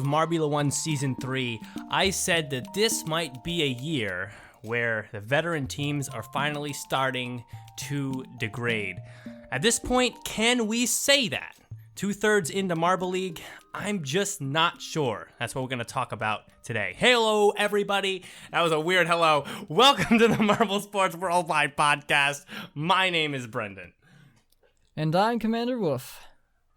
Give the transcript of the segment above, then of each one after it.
of Marbula 1 Season 3, I said that this might be a year where the veteran teams are finally starting to degrade. At this point, can we say that? 2/3 into Marble League? I'm just not sure. That's what we're going to talk about today. Hello, everybody. That was a weird hello. Welcome to the Marble Sports Worldwide podcast. My name is Brendan. And I'm Commander Wolf.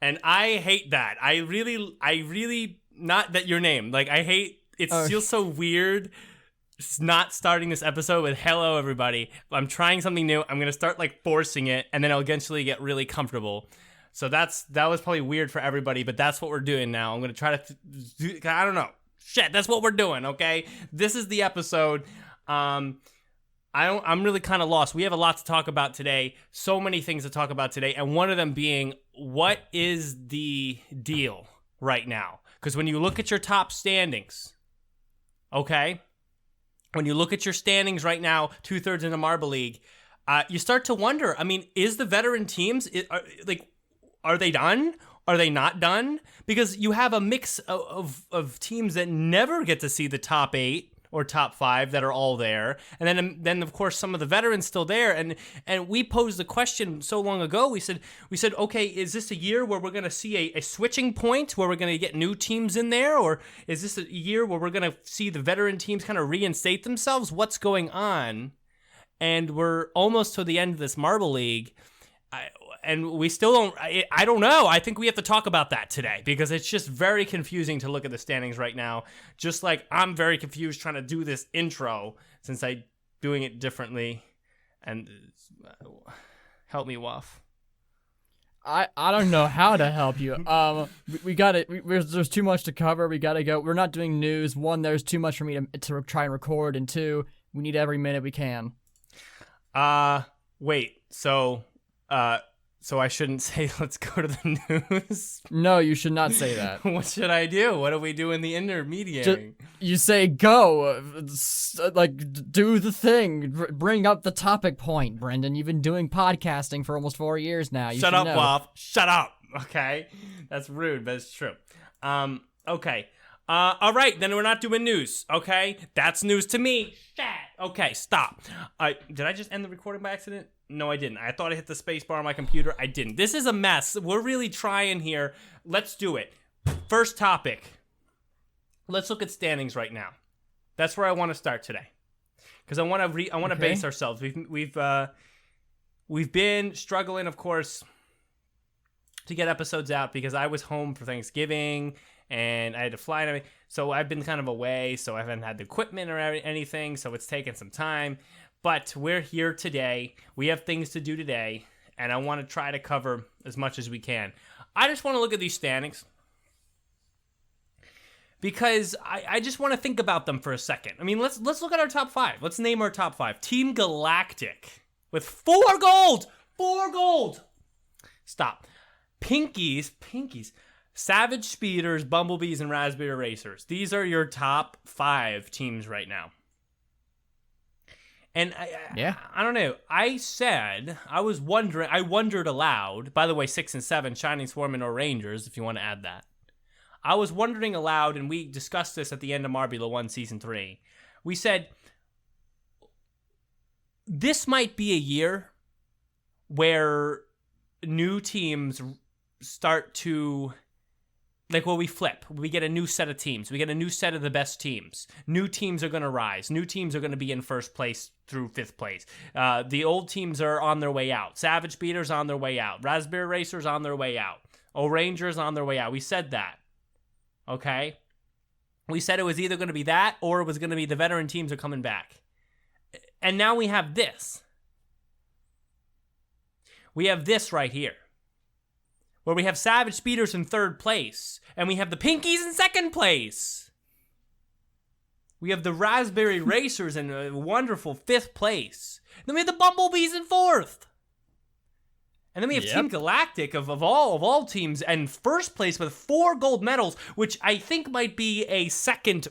And I hate that. I really, not that your name. Like, I hate, it feels so weird not starting this episode with hello, everybody. I'm trying something new. I'm going to start, forcing it, and then I'll eventually get really comfortable. So that was probably weird for everybody, but that's what we're doing now. I'm going to try to do, I don't know. Shit, that's what we're doing, okay? This is the episode. I'm really kind of lost. We have a lot to talk about today. So many things to talk about today, and one of them being, what is the deal right now? Because when you look at your top standings, okay? When you look at your standings right now, 2/3 in the Marble League, you start to wonder, I mean, is the veteran teams, are they done? Are they not done? Because you have a mix of teams that never get to see the top 8 or top 5 that are all there. And then of course, some of the veterans still there. And we posed the question so long ago. We said, okay, is this a year where we're going to see a switching point where we're going to get new teams in there? Or is this a year where we're going to see the veteran teams kind of reinstate themselves? What's going on? And we're almost to the end of this Marble League. And we still don't, I don't know. I think we have to talk about that today because it's just very confusing to look at the standings right now. Just like I'm very confused trying to do this intro since I'm doing it differently. And help me, Waff. I don't know how to help you. We got it. There's too much to cover. We got to go. We're not doing news. One, there's too much for me to try and record. And two, we need every minute we can. Wait. So I shouldn't say let's go to the news? No, you should not say that. What should I do? What do we do in the intermediary? You say go. Do the thing. Bring up the topic point, Brendan. You've been doing podcasting for almost 4 years now. Shut up, Wolf. Shut up. Okay? That's rude, but it's true. Okay. All right, then we're not doing news, okay? That's news to me. Shit. Okay, stop. Did I just end the recording by accident? No, I didn't. I thought I hit the space bar on my computer. I didn't. This is a mess. We're really trying here. Let's do it. First topic. Let's look at standings right now. That's where I want to start today, because I want to base ourselves. We've been struggling, of course, to get episodes out because I was home for Thanksgiving and I had to fly and everything. So I've been kind of away, so I haven't had the equipment or anything, so it's taken some time. But we're here today. We have things to do today, and I want to try to cover as much as we can. I just want to look at these standings because I just want to think about them for a second. I mean, let's look at our top 5. Let's name our top 5. Team Galactic with 4 gold. 4 gold. Stop. Pinkies. Savage Speeders, Bumblebees, and Raspberry Racers. These are your top 5 teams right now. And I don't know. I wondered aloud. By the way, 6 and 7, Shining Swarm and or Rangers, if you want to add that. I was wondering aloud, and we discussed this at the end of Marbula 1 Season 3. We said, this might be a year where new teams start to, we flip. We get a new set of teams. We get a new set of the best teams. New teams are going to rise. New teams are going to be in first place through 5th place. The old teams are on their way out. Savage Beaters on their way out. Raspberry Racers on their way out. Rangers on their way out. We said that. Okay? We said it was either going to be that or it was going to be the veteran teams are coming back. And now we have this. We have this right here, where we have Savage Speeders in 3rd place, and we have the Pinkies in 2nd place. We have the Raspberry Racers in a wonderful 5th place. Then we have the Bumblebees in 4th. And then we have Team Galactic of all teams in 1st place with 4 gold medals, which I think might be a second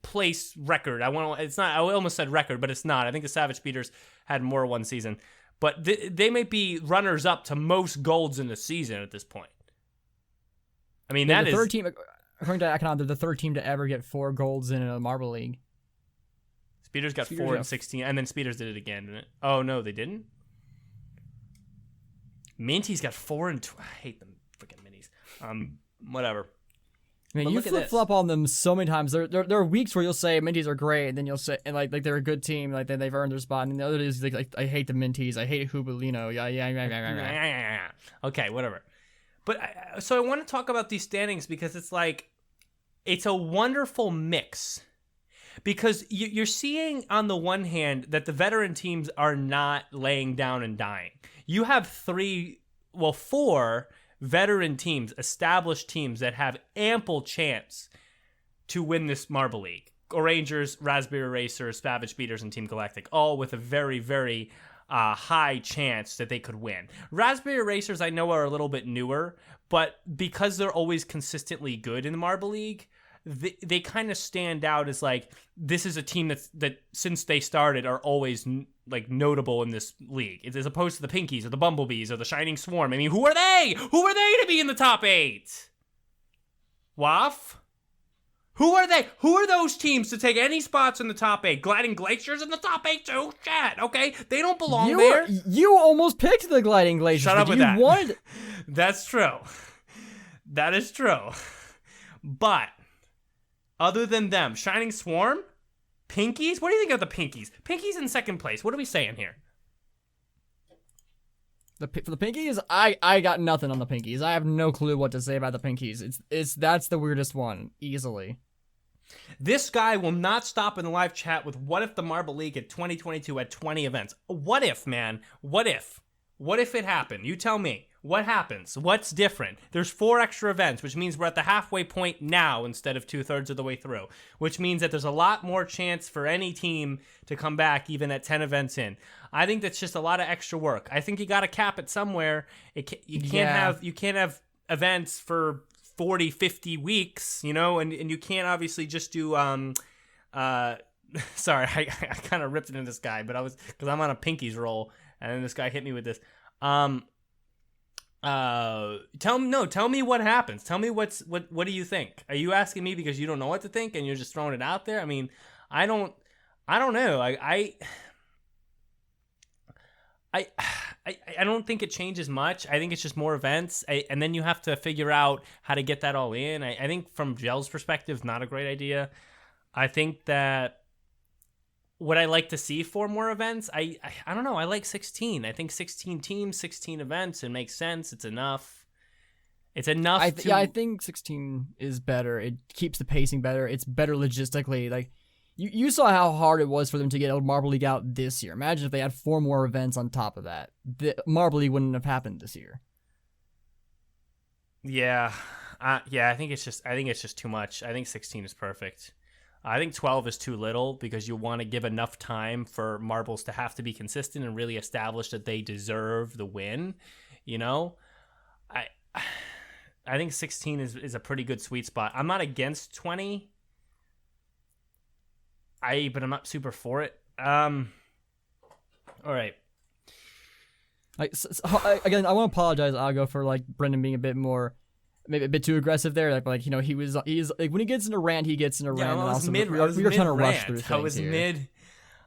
place record. I almost said record, but it's not. I think the Savage Speeders had more one season. But they might be runners-up to most golds in the season at this point. I mean, that is... according to Econ, they're the third team to ever get 4 golds in a Marble League. Speeders got 4 in 16, and then Speeders did it again, didn't it? Oh, no, they didn't? Minty's got 4 and I hate them freaking minis. Whatever. I mean, you flip-flop on them so many times. There are weeks where you'll say Minties are great, and then you'll say, and like they're a good team, like they've earned their spot, and the other days, like I hate the Minties, I hate Hubelino, yeah. Okay, whatever. But so I want to talk about these standings because it's like, it's a wonderful mix. Because you're seeing on the one hand that the veteran teams are not laying down and dying. You have 4 veteran teams, established teams that have ample chance to win this Marble League. Rangers, Raspberry Racers, Savage Speeders, and Team Galactic, all with a very, very high chance that they could win. Raspberry Racers, I know, are a little bit newer, but because they're always consistently good in the Marble League, they kind of stand out as like, this is a team that since they started are always like notable in this league, as opposed to the Pinkies or the Bumblebees or the Shining Swarm. I mean, who are they? Who are they to be in the top 8? Waff? Who are they? Who are those teams to take any spots in the top 8? Gliding Glaciers in the top 8 too? Shit, okay? They don't belong there. You almost picked the Gliding Glaciers. Shut up with that. That's true. That is true. But other than them, Shining Swarm? Pinkies? What do you think of the Pinkies? Pinkies in second place. What are we saying here? For the Pinkies, I got nothing on the Pinkies. I have no clue what to say about the Pinkies. That's the weirdest one, easily. This guy will not stop in the live chat with what if the Marble League at 2022 had 20 events? What if, man? What if? What if it happened? You tell me. What happens? What's different? There's 4 extra events, which means we're at the halfway point now instead of 2/3 of the way through, which means that there's a lot more chance for any team to come back even at 10 events in. I think that's just a lot of extra work. I think you got to cap it somewhere. You can't have events for 40, 50 weeks, you know, and you can't obviously just do sorry, I kind of ripped into this guy, but because I'm on a Pinkies roll, and then this guy hit me with this. Tell me what happens. Tell me what do you think? Are you asking me because you don't know what to think and you're just throwing it out there? I mean, I don't know. I don't think it changes much. I think it's just more events, and then you have to figure out how to get that all in. I think from Gel's perspective, not a great idea. I think that would I like to see 4 more events? I don't know. I like 16. I think 16 teams, 16 events. It makes sense. It's enough. It's enough. I think 16 is better. It keeps the pacing better. It's better logistically. Like you saw how hard it was for them to get Marble League out this year. Imagine if they had 4 more events on top of that. The Marble League wouldn't have happened this year. Yeah. I think it's just too much. I think 16 is perfect. I think 12 is too little because you want to give enough time for marbles to have to be consistent and really establish that they deserve the win. You know, I think 16 is a pretty good sweet spot. I'm not against 20. But I'm not super for it. All right. Again, I want to apologize, Ago, for like Brendan being a bit more. Maybe a bit too aggressive there, like you know, he's like when he gets in a rant, he gets in a rant. I was and mid. we were trying to rush through things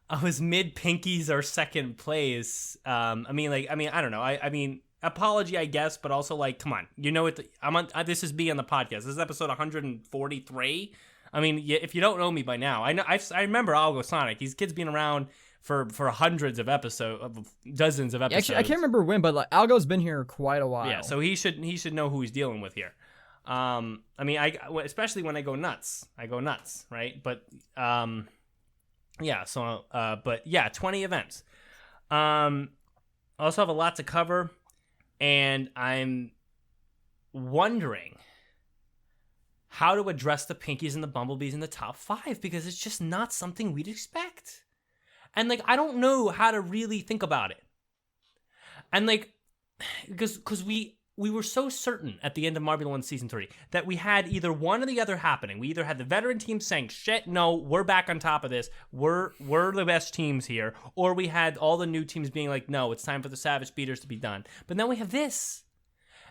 I was mid Pinkies or second place. I don't know. I mean, apology, I guess, but also like, come on, you know it. I'm on. This is me on the podcast. This is episode 143. I mean, if you don't know me by now, I know. I remember Algo Sonic. These kids being around for hundreds of episodes, dozens of episodes. Actually, I can't remember when, but like, Algo's been here quite a while. Yeah, so he should know who he's dealing with here. I mean, especially when I go nuts, right? But yeah. So, but yeah, 20 events. I also have a lot to cover, and I'm wondering how to address the Pinkies and the Bumblebees in the top 5 because it's just not something we'd expect. And, like, I don't know how to really think about it. And, like, because we were so certain at the end of Marble 1 Season 3 that we had either one or the other happening. We either had the veteran team saying, shit, no, we're back on top of this. We're the best teams here. Or we had all the new teams being like, no, it's time for the Savage Speeders to be done. But now we have this.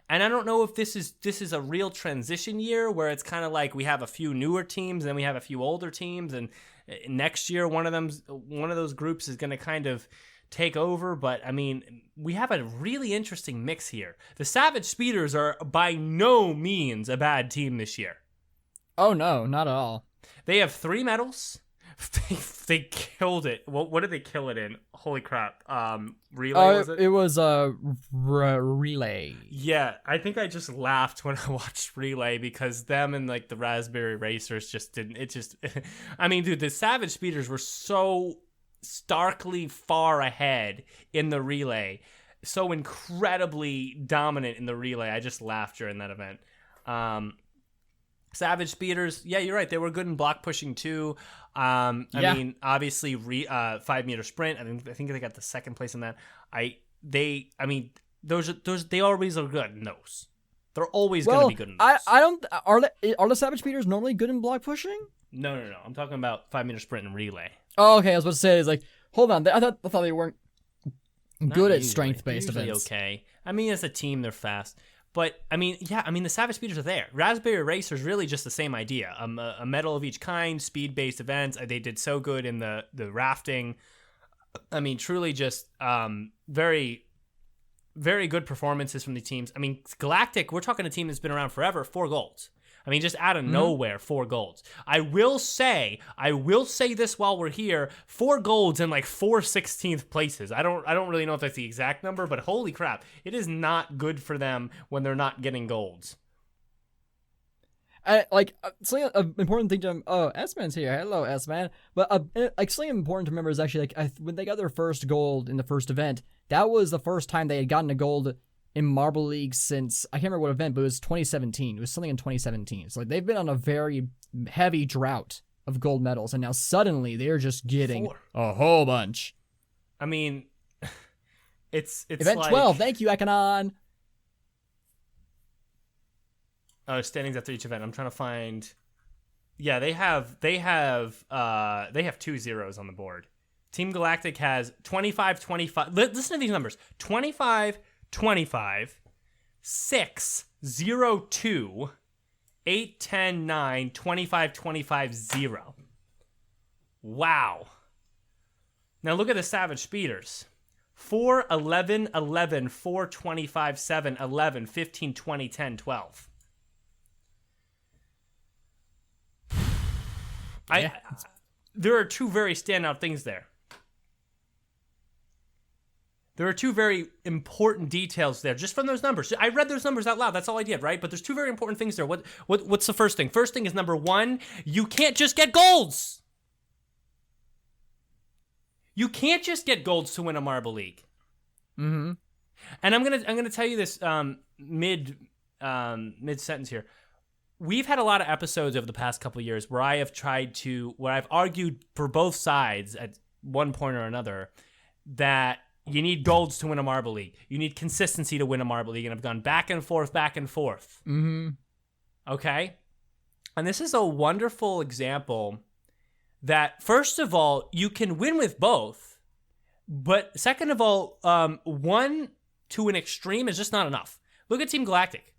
And I don't know if this is a real transition year where it's kind of like we have a few newer teams, then we have a few older teams, and next year one of those groups is going to kind of take over. But I mean, we have a really interesting mix here. The Savage Speeders are by no means a bad team this year. Oh no, not at all. They have 3 medals. They killed it. What did they kill it in? Holy crap. Relay, was it? It was relay. Yeah, I think I just laughed when I watched relay because them and like the Raspberry Racers just didn't. It just, I mean, dude, the Savage Speeders were so starkly far ahead in the relay, so incredibly dominant in the relay. I just laughed during that event. Savage Speeders, yeah, you're right. They were good in block pushing too. I mean, obviously, 5-meter sprint. I think they got the second place in that. They always are good in those. They're always going to be good in those. I don't. Are the Savage Speeders normally good in block pushing? No. I'm talking about 5-meter sprint and relay. Oh, okay. I was about to say, it's like, hold on. I thought they weren't Not good at usually. strength-based Usually events. Okay. I mean, as a team, they're fast. But, the Savage Speeders are there. Raspberry Racers really just the same idea. A medal of each kind, speed-based events. They did so good in the rafting. I mean, truly just very, very good performances from the teams. I mean, Galactic, we're talking a team that's been around forever, 4 golds. I mean, just out of nowhere, 4 golds. I will say this while we're here, 4 golds and like 4 16th places. I don't really know if that's the exact number, but holy crap, it is not good for them when they're not getting golds. Something important thing to S-Man's here. Hello, S-Man. But something important to remember is actually when they got their first gold in the first event, that was the first time they had gotten a gold in Marble League since, I can't remember what event, but it was 2017. It was something in 2017. So they've been on a very heavy drought of gold medals, and now suddenly they're just getting 4. a whole bunch. I mean, it's event like, 12. Thank you, Ekanon. Oh, standings after each event. I'm trying to find. Yeah, they have 2 zeros on the board. Team Galactic has 25, 25. Listen to these numbers: 25. 25, 6, 0, 2, 8, 10, 9, 25, 25, 0. Wow. Now look at the Savage Speeders. 4, 11, 11, 4, 25, 7, 11, 15, 20, 10, 12. There are 2 very standout things there. There are 2 very important details there, just from those numbers. I read those numbers out loud. That's all I did, right? But there's 2 very important things there. What's the first thing? First thing is, number 1, you can't just get golds. You can't just get golds to win a Marble League. Mm-hmm. And I'm gonna tell you this mid sentence here. We've had a lot of episodes over the past couple of years where I've argued for both sides at one point or another that you need golds to win a Marble League. You need consistency to win a Marble League. And I've gone back and forth. Mm-hmm. Okay? And this is a wonderful example that, first of all, you can win with both. But second of all, one to an extreme is just not enough. Look at Team Galactic.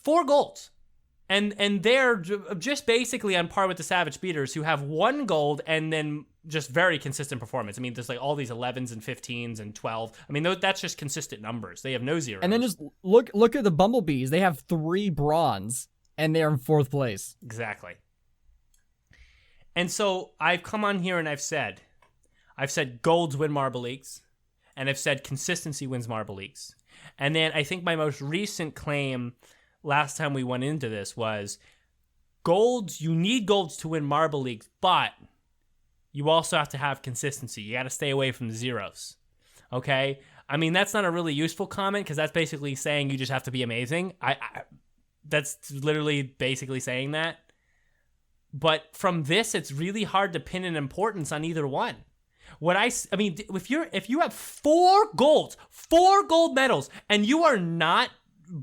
4 golds. And they're just basically on par with the Savage Speeders, who have 1 gold and then just very consistent performance. I mean, there's like all these 11s and 15s and 12. I mean, that's just consistent numbers. They have no zeros. And then just look at the Bumblebees. They have 3 bronze, and they're in 4th place. Exactly. And so I've come on here and I've said golds win Marble Leagues, and I've said consistency wins Marble Leagues. And then I think my most recent claim last time we went into this was golds. You need golds to win Marble Leagues, but you also have to have consistency. You got to stay away from the zeros. Okay? I mean, that's not a really useful comment because that's basically saying you just have to be amazing. That's literally basically saying that. But from this, it's really hard to pin an importance on either one. If you have 4 gold medals, and you are not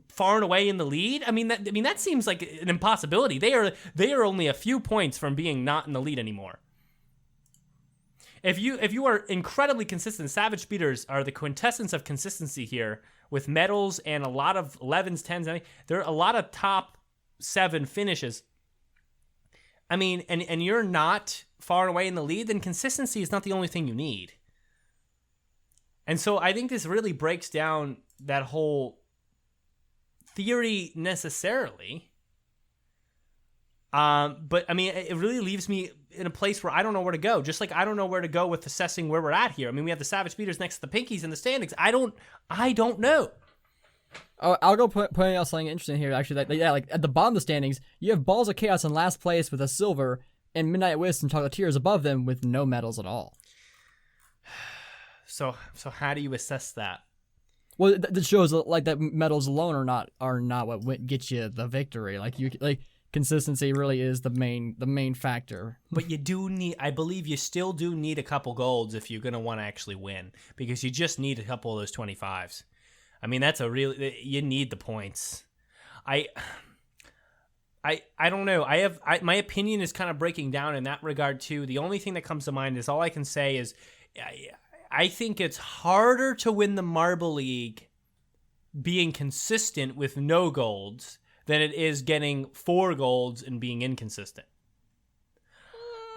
far and away in the lead, that seems like an impossibility. They are only a few points from being not in the lead anymore. If you are incredibly consistent, Savage Speeders are the quintessence of consistency here. with medals and a lot of 11s, 10s. There are a lot of top 7 finishes. I mean, and you're not far away in the lead, then consistency is not the only thing you need. And so I think this really breaks down that whole theory necessarily. But I mean, it really leaves me in a place where I don't know where to go. Just like I don't know where to go with assessing where we're at here. I mean, we have the Savage Speeders next to the Pinkies in the standings. I don't know. Oh, I'll go point out something interesting here. Actually, like at the bottom of the standings, you have Balls of Chaos in last place with a silver, and Midnight Wisp and Chocolatiers above them with no medals at all. So how do you assess that? Well, that shows like that medals alone are not what gets you the victory. Consistency really is the main factor. But you do need, I believe you still do need a couple golds if you're going to want to actually win, because you just need a couple of those 25s. I mean, you need the points. I don't know. My opinion is kind of breaking down in that regard too. The only thing that comes to mind is all I can say is I think it's harder to win the Marble League being consistent with no golds than it is getting 4 golds and being inconsistent.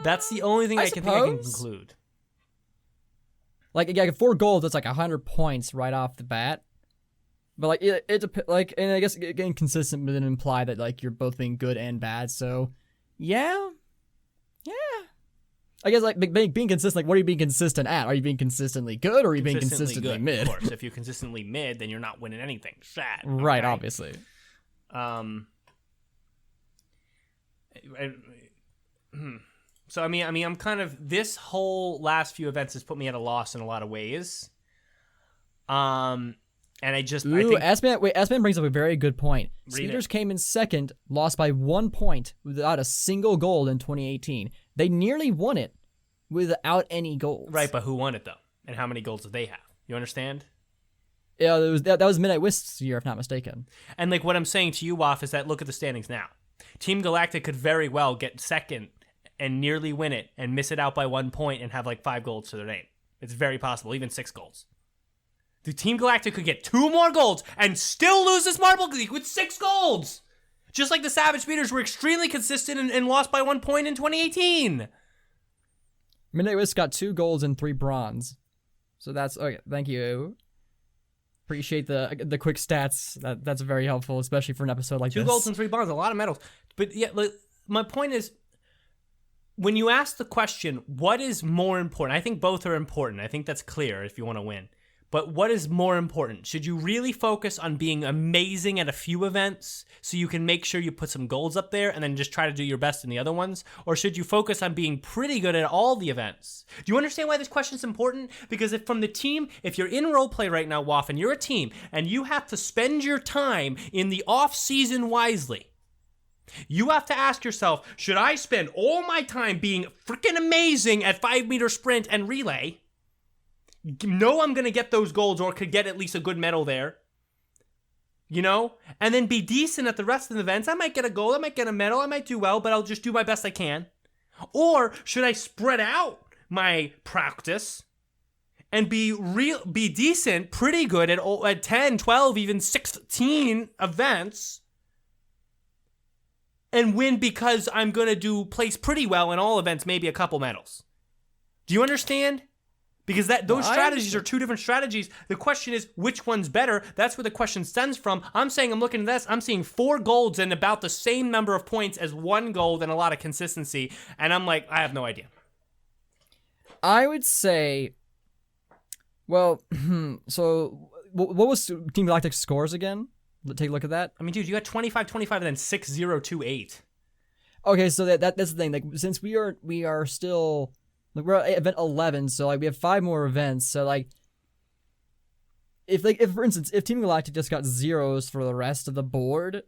That's the only thing I can conclude. Like, yeah, 4 golds, that's like 100 points right off the bat. But like and I guess getting consistent would imply that like you're both being good and bad. So, yeah. I guess like being consistent. Like, what are you being consistent at? Are you being consistently good, or are you being consistently good, mid? Of course, if you're consistently mid, then you're not winning anything. Sad. Right, okay? obviously. So I mean, I'm kind of, this whole last few events has put me at a loss in a lot of ways. And I think Asman brings up a very good point. Speeders came in second, lost by 1 point without a single gold in 2018. They nearly won it without any golds. Right, but who won it though? And how many golds did they have? You understand? Yeah, that was Midnight Wisp's year, if not mistaken. And like what I'm saying to you, Waff, is that look at the standings now. Team Galactic could very well get second and nearly win it and miss it out by 1 point and have like 5 golds to their name. It's very possible, even 6 golds. The Team Galactic could get 2 more golds and still lose this Marble League with 6 golds. Just like the Savage Speeders were extremely consistent and lost by 1 point in 2018. Midnight Wisp got 2 golds and 3 bronze. So that's okay. Thank you. Appreciate the quick stats. That's very helpful, especially for an episode like 2 this. 2 golds and 3 bronze, a lot of medals. But yeah, my point is, when you ask the question, what is more important? I think both are important. I think that's clear if you want to win. But what is more important? Should you really focus on being amazing at a few events so you can make sure you put some golds up there and then just try to do your best in the other ones? Or should you focus on being pretty good at all the events? Do you understand why this question is important? Because if you're in roleplay right now, Waff, and you're a team, and you have to spend your time in the off-season wisely, you have to ask yourself, should I spend all my time being freaking amazing at 5-meter sprint and relay? Know I'm going to get those golds or could get at least a good medal there, and then be decent at the rest of the events. I might get a gold, I might get a medal, I might do well, but I'll just do my best I can. Or should I spread out my practice and be decent, pretty good at 10, 12, even 16 events and win because I'm going to place pretty well in all events, maybe a couple medals? Do you understand? Because those strategies are 2 different strategies. The question is, which one's better? That's where the question stems from. I'm saying, I'm looking at this, I'm seeing 4 golds and about the same number of points as 1 gold and a lot of consistency. And I'm like, I have no idea. I would say, well, so what was Team Galactic's scores again? Take a look at that. I mean, dude, you got 25, 25, and then 6, 0, 2, 8. Okay, so that's the thing. Like, since we are still... Like, we're at event 11, so like we have 5 more events. So like, if for instance, if Team Galactic just got 0s for the rest of the board,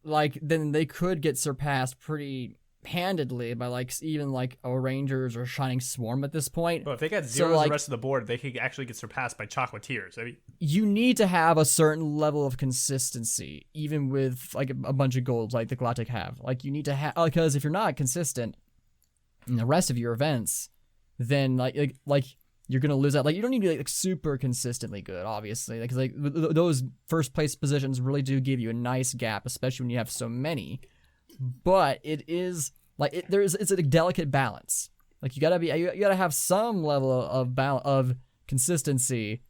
like then they could get surpassed pretty handedly by like even like a Rangers or Shining Swarm at this point. Well, if they got 0s the rest of the board, they could actually get surpassed by Chocolatiers. I mean, you need to have a certain level of consistency, even with like a bunch of golds like the Galactic have. Like you need to have, because if you're not consistent in the rest of your events, then like you're gonna lose that. Like, you don't need to be like super consistently good, obviously, because those first place positions really do give you a nice gap, especially when you have so many. But it is like it's a delicate balance. Like, you gotta have some level of consistency,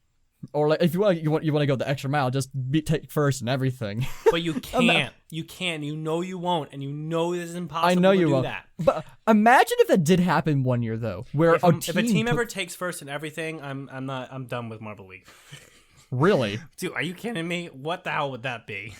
or like if you want to go the extra mile, just take first and everything. But you can't. You can. You know you won't, and you know it's impossible. I know you to do won't. that. But imagine if that did happen one year though, where if a team ever takes first in everything, I'm done with Marble League. Really? Dude, are you kidding me? What the hell would that be?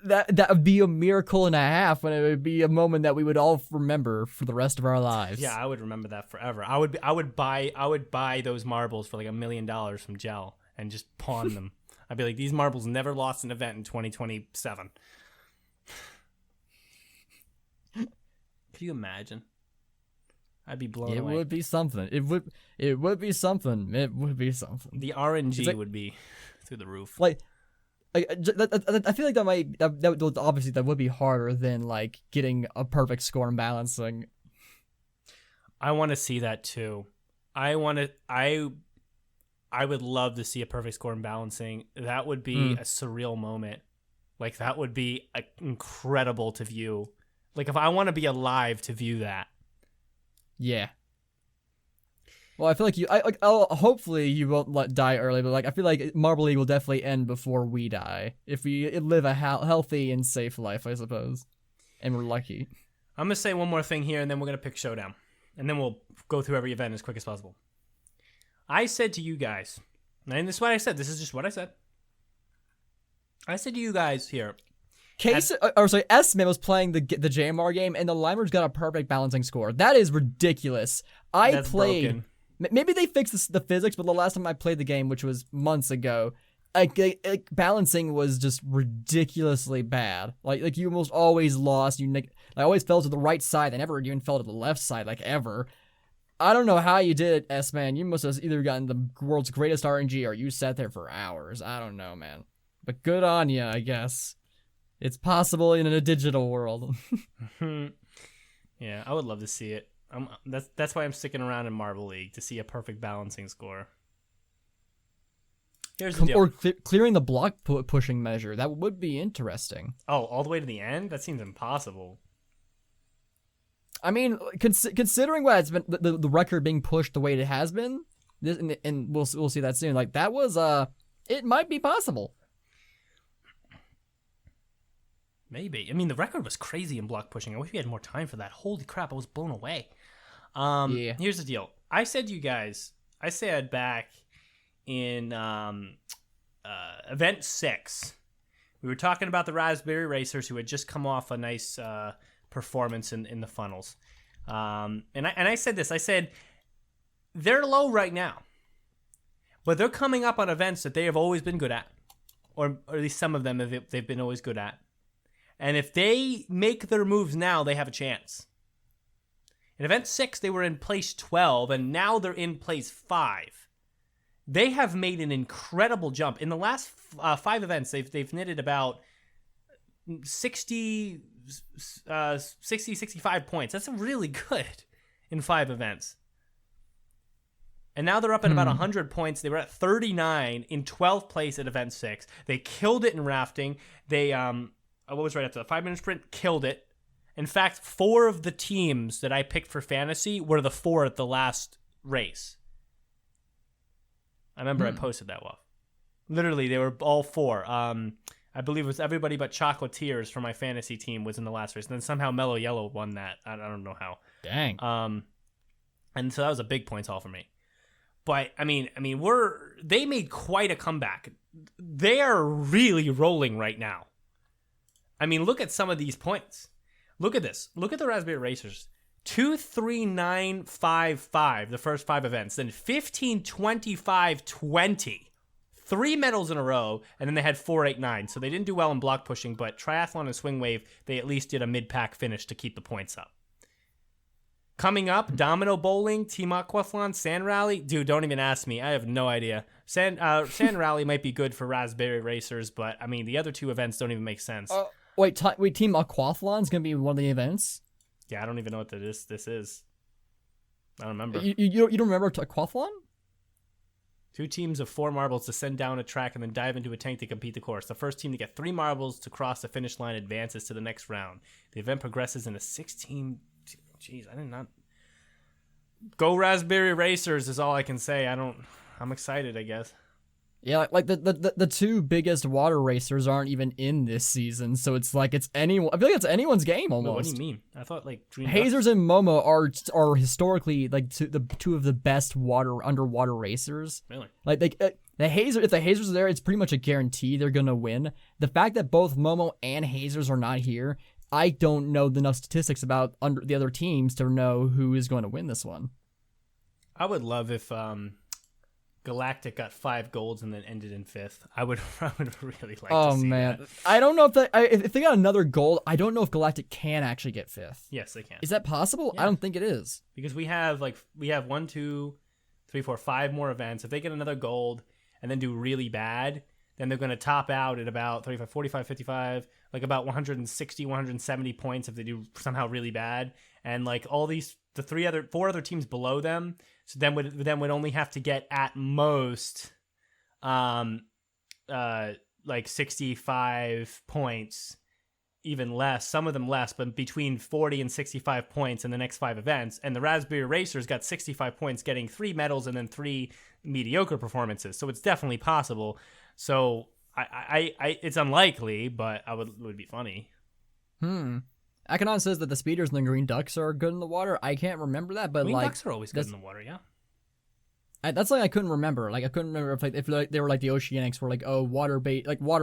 That would be a miracle and a half, and it would be a moment that we would all remember for the rest of our lives. Yeah, I would remember that forever. I would buy those marbles for like $1 million from Gel and just pawn them. I'd be like, these marbles never lost an event in 2027. Could you imagine? I'd be blown away. It would be something. It would be something. It would be something. The RNG would be through the roof. Like, I feel like that obviously that would be harder than like getting a perfect score and balancing. I want to see that too. I would love to see a perfect score and balancing. That would be a surreal moment. Like, that would be incredible to view. Like, if I want to be alive to view that. Yeah. Well, I feel like hopefully you won't die early, but like I feel like Marble League will definitely end before we die if we live a healthy and safe life, I suppose, and we're lucky. I'm gonna say one more thing here, and then we're gonna pick Showdown, and then we'll go through every event as quick as possible. I said to you guys, and this is what I said. This is just what I said. I said to you guys here. S-Man was playing the JMR game, and the Limers got a perfect balancing score. That is ridiculous. That's broken. Maybe they fixed the physics, but the last time I played the game, which was months ago, balancing was just ridiculously bad. Like you almost always lost. I always fell to the right side. I never even fell to the left side, like ever. I don't know how you did it, S-Man. You must have either gotten the world's greatest RNG or you sat there for hours. I don't know, man. But good on you, I guess. It's possible in a digital world. Yeah, I would love to see it. That's why I'm sticking around in Marble League, to see a perfect balancing score. Here's the deal. Or clearing the block pushing measure. That would be interesting. Oh, all the way to the end? That seems impossible. I mean, considering what it's been, the record being pushed the way it has been, and we'll see that soon. Like, that was it might be possible. Maybe. I mean, the record was crazy in block pushing. I wish we had more time for that. Holy crap, I was blown away. Yeah. Here's the deal. I said back in event 6, we were talking about the Raspberry Racers who had just come off a nice performance in the funnels. And I said this. I said, they're low right now, but they're coming up on events that they have always been good at, or at least some of them they've been always good at. And if they make their moves now, they have a chance. In event 6, they were in place 12, and now they're in place 5. They have made an incredible jump. In the last 5 events, they've knitted about 65 points. That's really good in 5 events. And now they're up at about 100 points. They were at 39 in 12th place at event 6. They killed it in rafting. They what was right after the 5-minute sprint? Killed it. In fact, 4 of the teams that I picked for fantasy were the 4 at the last race. I remember I posted that one. Literally, they were all 4. I believe it was everybody but Chocolatiers for my fantasy team was in the last race. And then somehow Mellow Yellow won that. I don't know how. Dang. And so that was a big points haul for me. But I mean, they made quite a comeback. They are really rolling right now. I mean, look at some of these points. Look at this. Look at the Raspberry Racers. 23955 the first 5 events, then 152520. 3 medals in a row, and then they had 489. So they didn't do well in block pushing, but Triathlon and Swing Wave, they at least did a mid-pack finish to keep the points up. Coming up, Domino Bowling, Team Aquathlon, Sand Rally. Dude, don't even ask me. I have no idea. Sand Rally might be good for Raspberry Racers, but I mean, the other 2 events don't even make sense. Wait, Team Aquathlon's gonna be one of the events? Yeah, I don't even know what this is. I don't remember. You don't remember Triathlon? 2 teams of 4 marbles descend down a track and then dive into a tank to complete the course. The first team to get 3 marbles to cross the finish line advances to the next round. The event progresses in a 16... Jeez, I did not... Go Raspberry Racers is all I can say. I'm excited, I guess. Yeah, like the 2 biggest water racers aren't even in this season, so it's like it's anyone. I feel like it's anyone's game almost. Wait, what do you mean? I thought like Dream Hazers Ducks... and Momo are historically like the 2 of the best underwater racers. Really? Like the Hazers, if the Hazers are there, it's pretty much a guarantee they're gonna win. The fact that both Momo and Hazers are not here, I don't know enough statistics about the other teams to know who is going to win this one. I would love if Galactic got 5 golds and then ended in 5th. I would really like to see that. I don't know if they got another gold. I don't know if Galactic can actually get 5th. Yes, they can. Is that possible? Yeah. I don't think it is. Because we have 1, 2, 3, 4, 5 more events. If they get another gold and then do really bad, then they're going to top out at about 35, 45, 55, like about 160, 170 points if they do somehow really bad. And like all these, the 4 other teams below them, so then would only have to get at most, like 65 points, even less. Some of them less, but between 40 and 65 points in the next 5 events. And the Raspberry Racers got 65 points, getting 3 medals and then 3 mediocre performances. So it's definitely possible. So I it's unlikely, but it would be funny. Akanon says that the speeders and the green ducks are good in the water. I can't remember that, but green ducks are always good in the water, yeah. That's like I couldn't remember. Like I couldn't remember if they were like the Oceanics, were like, oh, water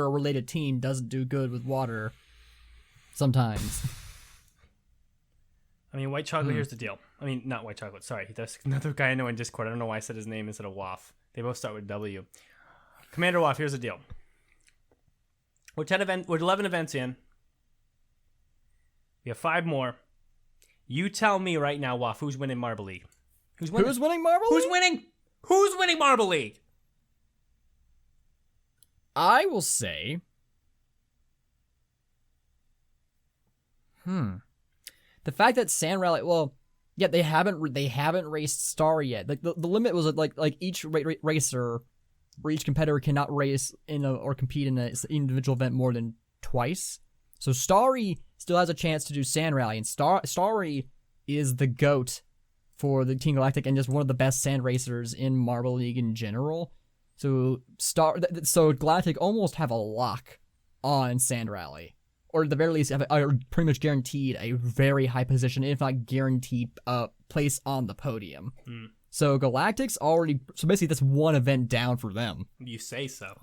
related team doesn't do good with water. Sometimes. I mean, white chocolate. Here's the deal. I mean, not white chocolate. Sorry, there's another guy I know in Discord. I don't know why I said his name instead of Waff. They both start with W. Commander Waff. Here's the deal. We're 11 events in. We have 5 more. You tell me right now, Waff, who's winning Marble League? Who's winning? Who's winning Marble League? League? Who's winning Marble League? I will say... The fact that Sand Rally... Well, yeah, they haven't raced Star yet. Like the limit was like each racer... where each competitor cannot race or compete in an individual event more than twice. So Starry still has a chance to do Sand Rally, and Starry is the GOAT for the Team Galactic and just one of the best sand racers in Marble League in general. So Galactic almost have a lock on Sand Rally, or at the very least are pretty much guaranteed a very high position, if not guaranteed place on the podium. So Galactic's already... So basically that's one event down for them. You say so.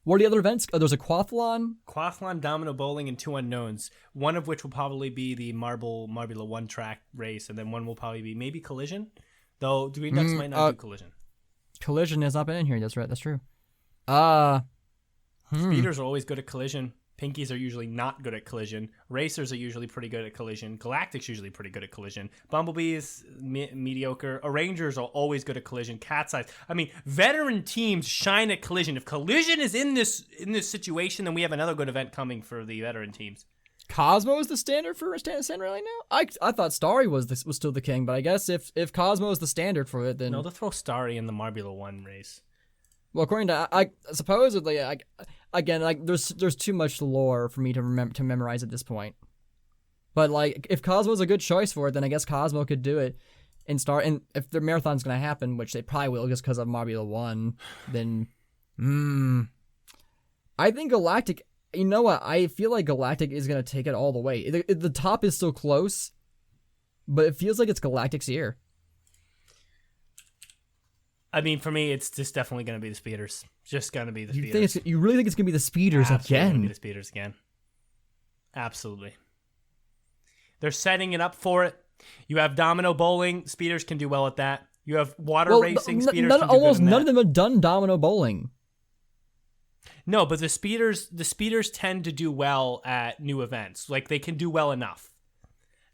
What are the other events? Oh, there's a Quathlon? Quathlon, Domino Bowling, and 2 unknowns. One of which will probably be the Marbula 1 track race, and then one will probably be maybe Collision. Though Green Ducks might not do Collision. Collision has not been in here. That's right. That's true. Speeders are always good at Collision. Pinkies are usually not good at Collision. Racers are usually pretty good at Collision. Galactic's usually pretty good at Collision. Bumblebees, mediocre. Rangers are always good at Collision. Cat's Eyes. I mean, veteran teams shine at Collision. If Collision is in this situation, then we have another good event coming for the veteran teams. Cosmo is the standard for Sand Rally now? I thought Starry was still the king, but I guess if Cosmo is the standard for it, then... No, they'll throw Starry in the Marbula 1 race. Well, according to I supposedly, again, like there's too much lore for me to memorize at this point. But like, if Cosmo's a good choice for it, then I guess Cosmo could do it and start. And if the marathon's gonna happen, which they probably will, just because of Marbula 1, then I think Galactic. You know what? I feel like Galactic is gonna take it all the way. The top is still close, but it feels like it's Galactic's year. I mean, for me, it's just definitely going to be the speeders. Just going to be the speeders. You really think it's going to be the speeders Absolutely again? Going to be the speeders again. Absolutely. They're setting it up for it. You have domino bowling. Speeders can do well at that. You have water racing. Speeders can do almost good in none that. of them have done domino bowling. No, but the speeders tend to do well at new events. Like, they can do well enough.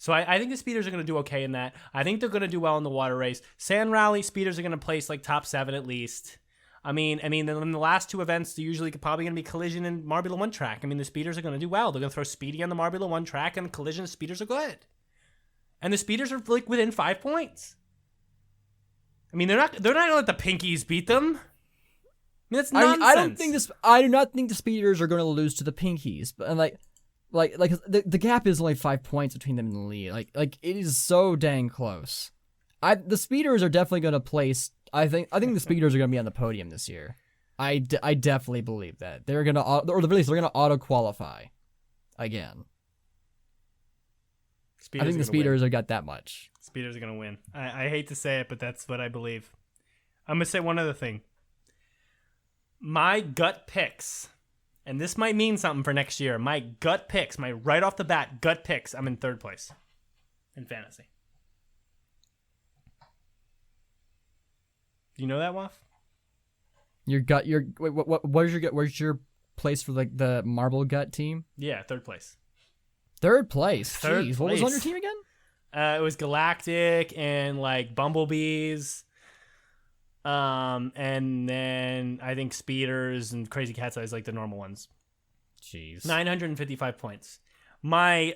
So I think the speeders are going to do okay in that. I think they're going to do well in the water race. Sand Rally, speeders are going to place like top 7 at least. I mean, in the last 2 events, they're usually probably going to be Collision and Marbula 1 track. I mean, the speeders are going to do well. They're going to throw Speedy on the Marbula 1 track, and Collision and speeders are good. And the speeders are like within 5 points. I mean, they're not gonna let the Pinkies beat them. I mean, that's nonsense. I do not think the speeders are going to lose to the Pinkies, but the gap is only 5 points between them and the lead. Like it is so dang close. The speeders are definitely going to place. I think the speeders are going to be on the podium this year. I definitely believe that they're going to, or at least they're going to auto qualify again. I think the speeders have got that much. Speeders are going to win. I hate to say it, but that's what I believe. I'm going to say one other thing. My gut picks, and this might mean something for next year. My gut picks, my right off the bat gut picks, I'm in 3rd place in fantasy. Do you know that, Waff? Where's your place for like the marble gut team? Yeah, 3rd place. 3rd place. Third Jeez, place. what was on your team again? It was Galactic and like Bumblebees. And then I think Speeders and Crazy Cat's Eyes, like the normal ones. Jeez. 955 points. My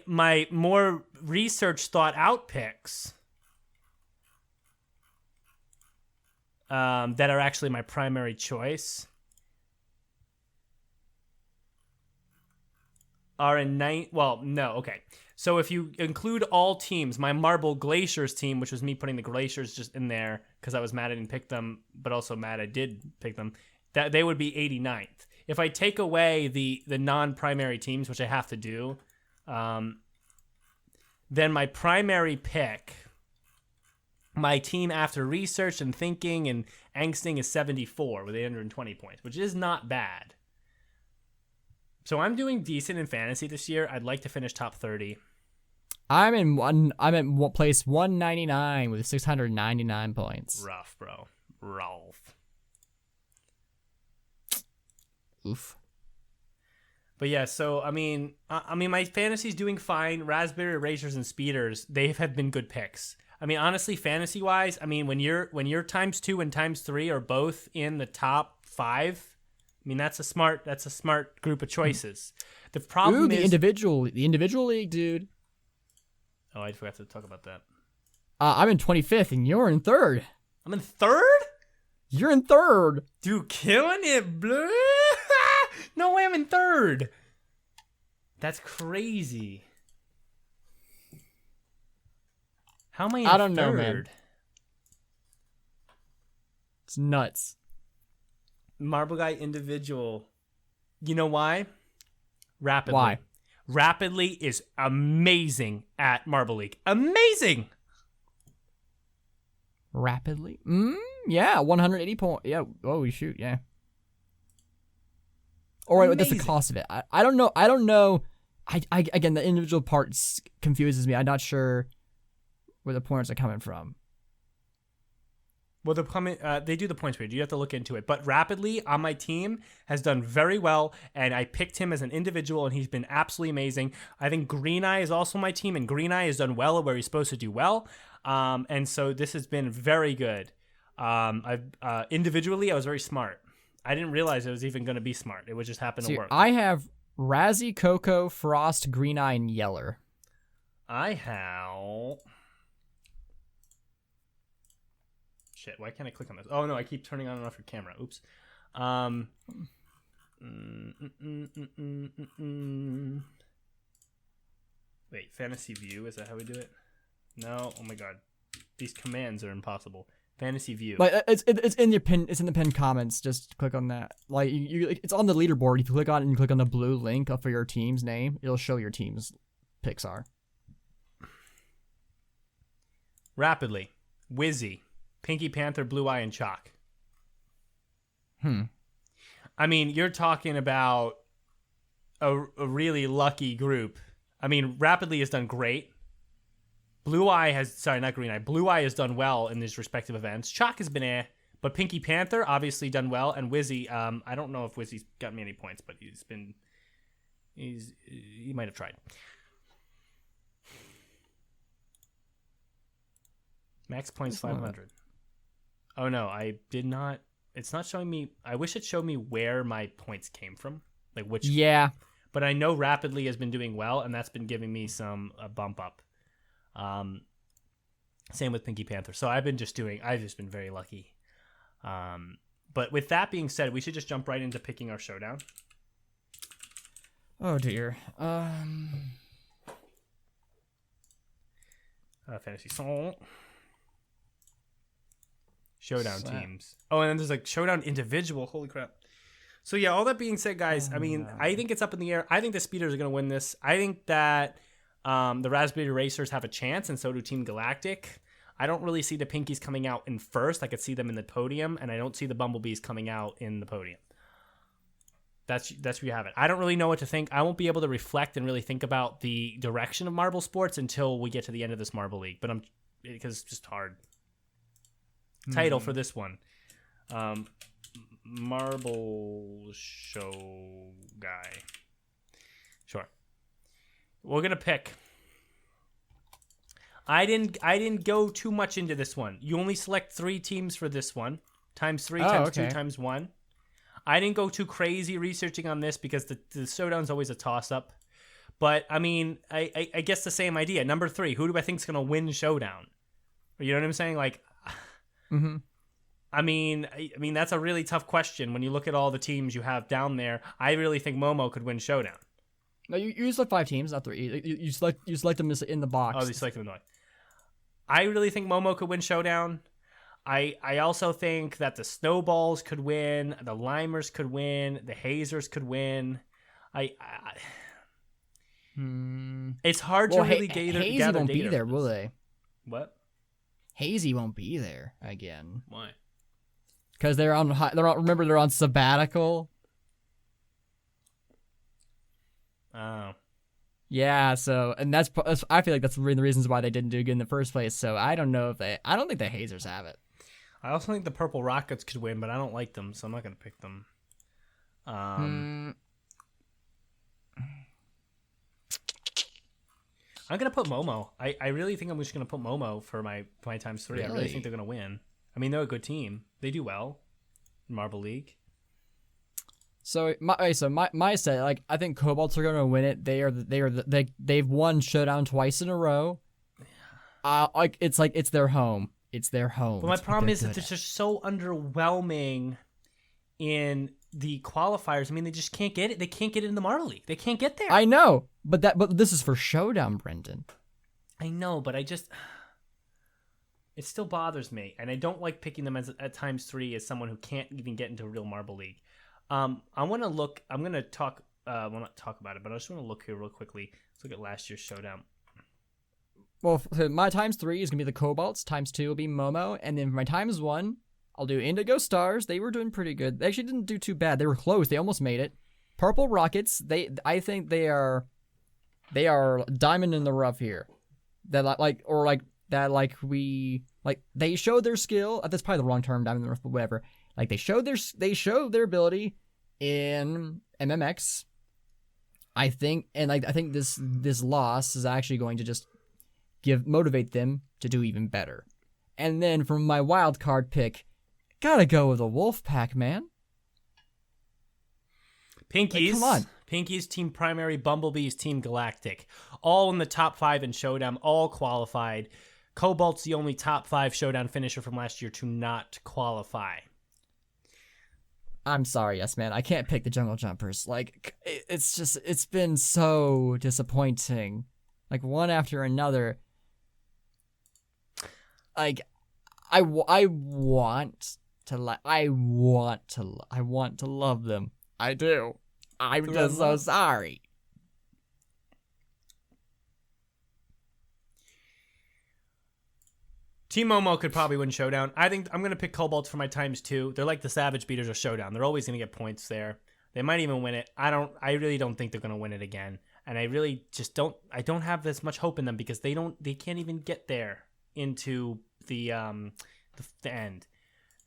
more research thought out picks that are actually my primary choice are in okay. So if you include all teams, my Marble Glaciers team, which was me putting the Glaciers just in there because I was mad I didn't pick them, but also mad I did pick them, that they would be 89th. If I take away the non-primary teams, which I have to do, then my primary pick, my team after research and thinking and angsting, is 74 with 820 points, which is not bad. So I'm doing decent in fantasy this year. I'd like to finish top 30. I'm at place 199 with 699 points. Rough, bro. Rolf. Oof. But yeah, so I mean, my fantasy's doing fine. Raspberry Racers and Speeders, they have been good picks. I mean, honestly, fantasy wise, I mean, when you're times 2 and times 3 are both in the top 5. I mean, that's a smart group of choices. The problem is the individual league, dude. Oh, I forgot to talk about that. I'm in 25th and you're in 3rd. I'm in 3rd? You're in 3rd. Dude, killing it, blue. No way I'm in 3rd. That's crazy. How am I in 3rd? I don't know, man. It's nuts. Marble Guy individual. You know why? Rapidly. Why? Rapidly is amazing at Marble League. Amazing. Rapidly? Yeah, 180 points. Yeah. Oh, shoot. Yeah. All right, that's the cost of it. I don't know. I again, the individual part confuses me. I'm not sure where the points are coming from. Well, they do the points period. You have to look into it. But Rapidly on my team has done very well, and I picked him as an individual, and he's been absolutely amazing. I think Green Eye is also my team, and Green Eye has done well where he's supposed to do well. And so this has been very good. Individually, I was very smart. I didn't realize it was even going to be smart. It would just happen to work. I have Razzie, Coco, Frost, Green Eye, and Yeller. I have... Shit, why can't I click on this? Oh, no, I keep turning on and off your camera. Oops. Wait, Fantasy View? Is that how we do it? No. Oh, my God. These commands are impossible. Fantasy View. Like it's in your pin. It's in the pinned comments. Just click on that. Like it's on the leaderboard. If you click on it and you click on the blue link for your team's name, it'll show your team's picks are. Rapidly, Wizzy, Pinky Panther, Blue Eye, and Chalk. I mean, you're talking about a really lucky group. I mean, Rapidly has done great. Blue Eye not Green Eye. Blue Eye has done well in these respective events. Chalk has been but Pinky Panther obviously done well, and Wizzy, I don't know if Wizzy's got me any points, but he might have tried. Max points 500. Oh no, I did not. It's not showing me. I wish it showed me where my points came from, like which. Yeah. But I know Rapidly has been doing well, and that's been giving me a bump up. Same with Pinky Panther. So I've just been very lucky. But with that being said, we should just jump right into picking our showdown. Oh dear. Fantasy Song. Showdown teams. Oh, and then there's like showdown individual. Holy crap. So yeah, all that being said, guys, I think it's up in the air. I think the Speeders are going to win this. I think that the Raspberry Racers have a chance, and so do Team Galactic. I don't really see the Pinkies coming out in first. I could see them in the podium, and I don't see the Bumblebees coming out in the podium. That's where you have it. I don't really know what to think. I won't be able to reflect and really think about the direction of marble sports until we get to the end of this Marble League. But because it's just hard. Title for this one, Marble Show Guy. Sure. We're gonna pick. I didn't go too much into this one. You only select 3 teams for this one. Times 3, times 2, times 1. I didn't go too crazy researching on this because the showdown's always a toss-up. But, I mean, I guess the same idea. Number 3, who do I think is going to win showdown? You know what I'm saying? Like, I mean, that's a really tough question when you look at all the teams you have down there. I really think Momo could win showdown. No, you select 5 teams, not 3. You select them in the box. Oh, you select them in the box. I really think Momo could win showdown. I also think that the Snowballs could win, the Limers could win, the Hazers could win. It's hard to really gather Hazy data. Won't be there, will they? What? Hazy won't be there again. Why? Because they're on. Remember, they're on sabbatical. Oh. Yeah, so and that's I feel like that's one of the reasons why they didn't do good in the first place. So I don't think the Hazers have it. I also think the Purple Rockets could win, but I don't like them, so I'm not gonna pick them. I'm gonna put Momo. I really think I'm just gonna put Momo for my times 3. Really? I really think they're gonna win. I mean, they're a good team. They do well in Marble League. So my set, like, I think Cobalts are gonna win it. They've won showdown twice in a row. It's their home. It's their home. But my problem is that they're just so underwhelming in the qualifiers. I mean, they just can't get it. They can't get it in the Marble League. They can't get there. I know, but this is for showdown, Brendan. I know, but it still bothers me, and I don't like picking them at times 3 as someone who can't even get into a real Marble League. I'm gonna talk. Not talk about it, but I just want to look here real quickly. Let's look at last year's showdown. Well, my times 3 is gonna be the Cobalts. Times 2 will be Momo, and then for my times 1, I'll do Indigo Stars. They were doing pretty good. They actually didn't do too bad. They were close. They almost made it. Purple Rockets. I think they are diamond in the rough here. They showed their skill. That's probably the wrong term, diamond in the rough, but whatever. Like they showed their ability in MMX. I think this loss is actually going to just motivate them to do even better. And then from my wild card pick, gotta go with the Wolfpack, man. Pinkies. Like, come on. Pinkies, Team Primary, Bumblebees, Team Galactic. All in the top 5 in Showdown, all qualified. Cobalt's the only top 5 Showdown finisher from last year to not qualify. I'm sorry, yes, man. I can't pick the Jungle Jumpers. Like, it's been so disappointing. Like, one after another. Like, I want to love them. I do. I'm just so sorry. Team Momo could probably win Showdown. I think I'm going to pick Cobalt for my times 2. They're like the Savage Beaters of Showdown. They're always going to get points there. They might even win it. I really don't think they're going to win it again. And I really just don't have as much hope in them because they can't even get there into the end.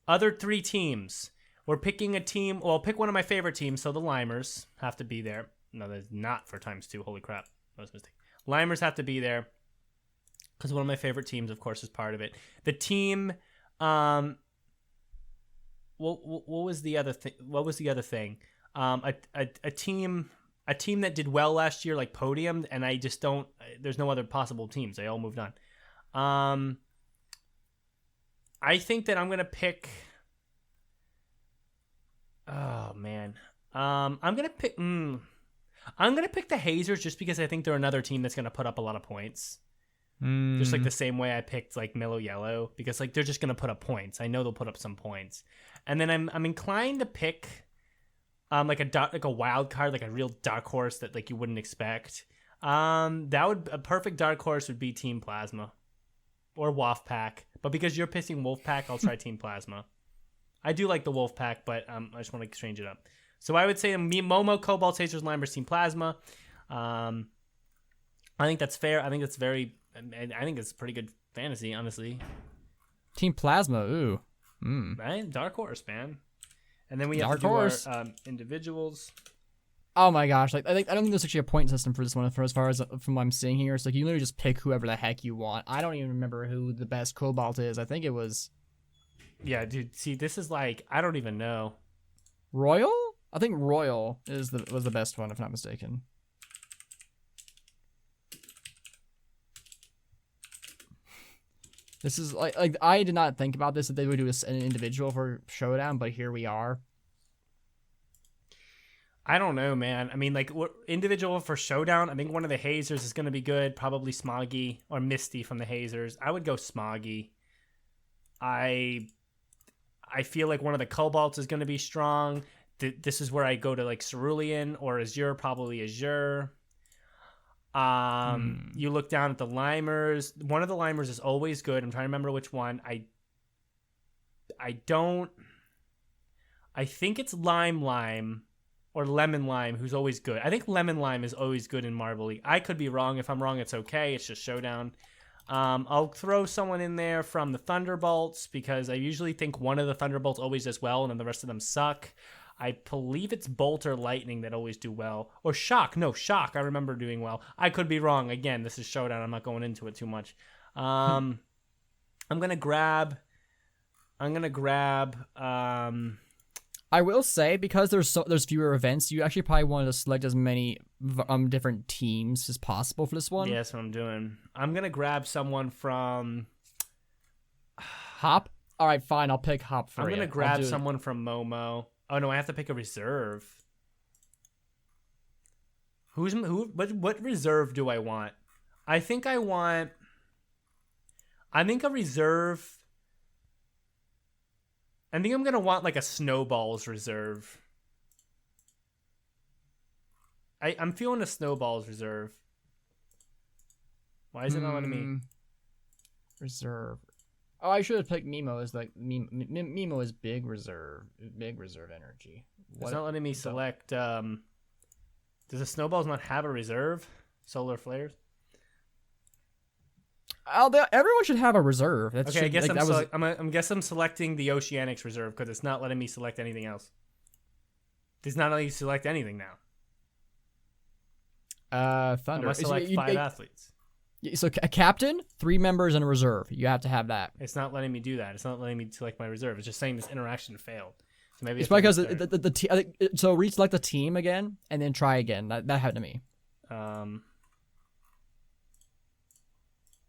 Other 3 teams. We're picking a team. Well, I'll pick one of my favorite teams. So the Limers have to be there. No, they're not for times 2. Holy crap. That was a mistake. Limers have to be there. Because one of my favorite teams, of course, is part of it. The team, what was the other thing? What was the other thing? A team that did well last year, like podiumed, and I just don't. There's no other possible teams. They all moved on. I think that I'm gonna pick. Oh man, I'm gonna pick. I'm gonna pick the Hazers just because I think they're another team that's gonna put up a lot of points. Just like the same way I picked like Mellow Yellow, because like they're just gonna put up points. I know they'll put up some points, and then I'm inclined to pick like a wild card, like a real dark horse that like you wouldn't expect. That would a perfect dark horse would be Team Plasma or Wolfpack, but because you're picking Wolfpack, I'll try Team Plasma. I do like the Wolfpack, but I just want to change it up. So I would say Momo, Cobalt, Hazers, Limers, Team Plasma. I think that's fair. I think that's I think it's pretty good fantasy, honestly. Team Plasma, ooh. Right? Dark horse, man. And then we have Dark to do horse. our individuals. Oh my gosh! Like I don't think there's actually a point system for this one, for as far as from what I'm seeing here. It's like you literally just pick whoever the heck you want. I don't even remember who the best Cobalt is. I think it was. Yeah, dude. See, this is like I don't even know. Royal? I think Royal was the best one, if not mistaken. This is like I did not think about this that they would do an individual for Showdown, but here we are. I don't know, man. I mean, like individual for Showdown, I think one of the Hazers is going to be good. Probably Smoggy or Misty from the Hazers. I would go Smoggy. I feel like one of the Cobalts is going to be strong. This is where I go to like Cerulean or Azure, probably Azure. You look down at the Limers. One of the Limers is always good. I'm trying to remember which one. I think it's Lime or Lemon Lime who's always good. I think Lemon Lime is always good in Marble League. I could be wrong. If I'm wrong, it's okay. It's just Showdown. I'll throw someone in there from the Thunderbolts because I usually think one of the Thunderbolts always does well and then the rest of them suck. I believe it's Bolt or Lightning that always do well. Or Shock. No, Shock I remember doing well. I could be wrong. Again, this is Showdown. I'm not going into it too much. I'm going to grab... I will say, because there's fewer events, you actually probably want to select as many different teams as possible for this one. Yeah, that's what I'm doing. I'm going to grab someone from... Hop? All right, fine. I'll pick Hop for you. I'm going to grab someone from Momo. Oh, no, I have to pick a reserve. What reserve do I want? I think a reserve... I think I'm going to want like a Snowballs reserve. I'm feeling a Snowballs reserve. Why is it not letting me? Reserve. Oh, I should have picked Mimo as like Mimo is big reserve energy. It's not letting me select. Does the Snowballs not have a reserve? Solar flares. Everyone should have a reserve. Okay, I guess I'm selecting the Oceanics reserve because it's not letting me select anything else. It's not letting you select anything now. Thunder. I must select 5 athletes. So a captain, 3 members, and a reserve. You have to have that. It's not letting me do that. It's not letting me select my reserve. It's just saying this interaction failed. So maybe it's because so reselect the team again and then try again. That happened to me.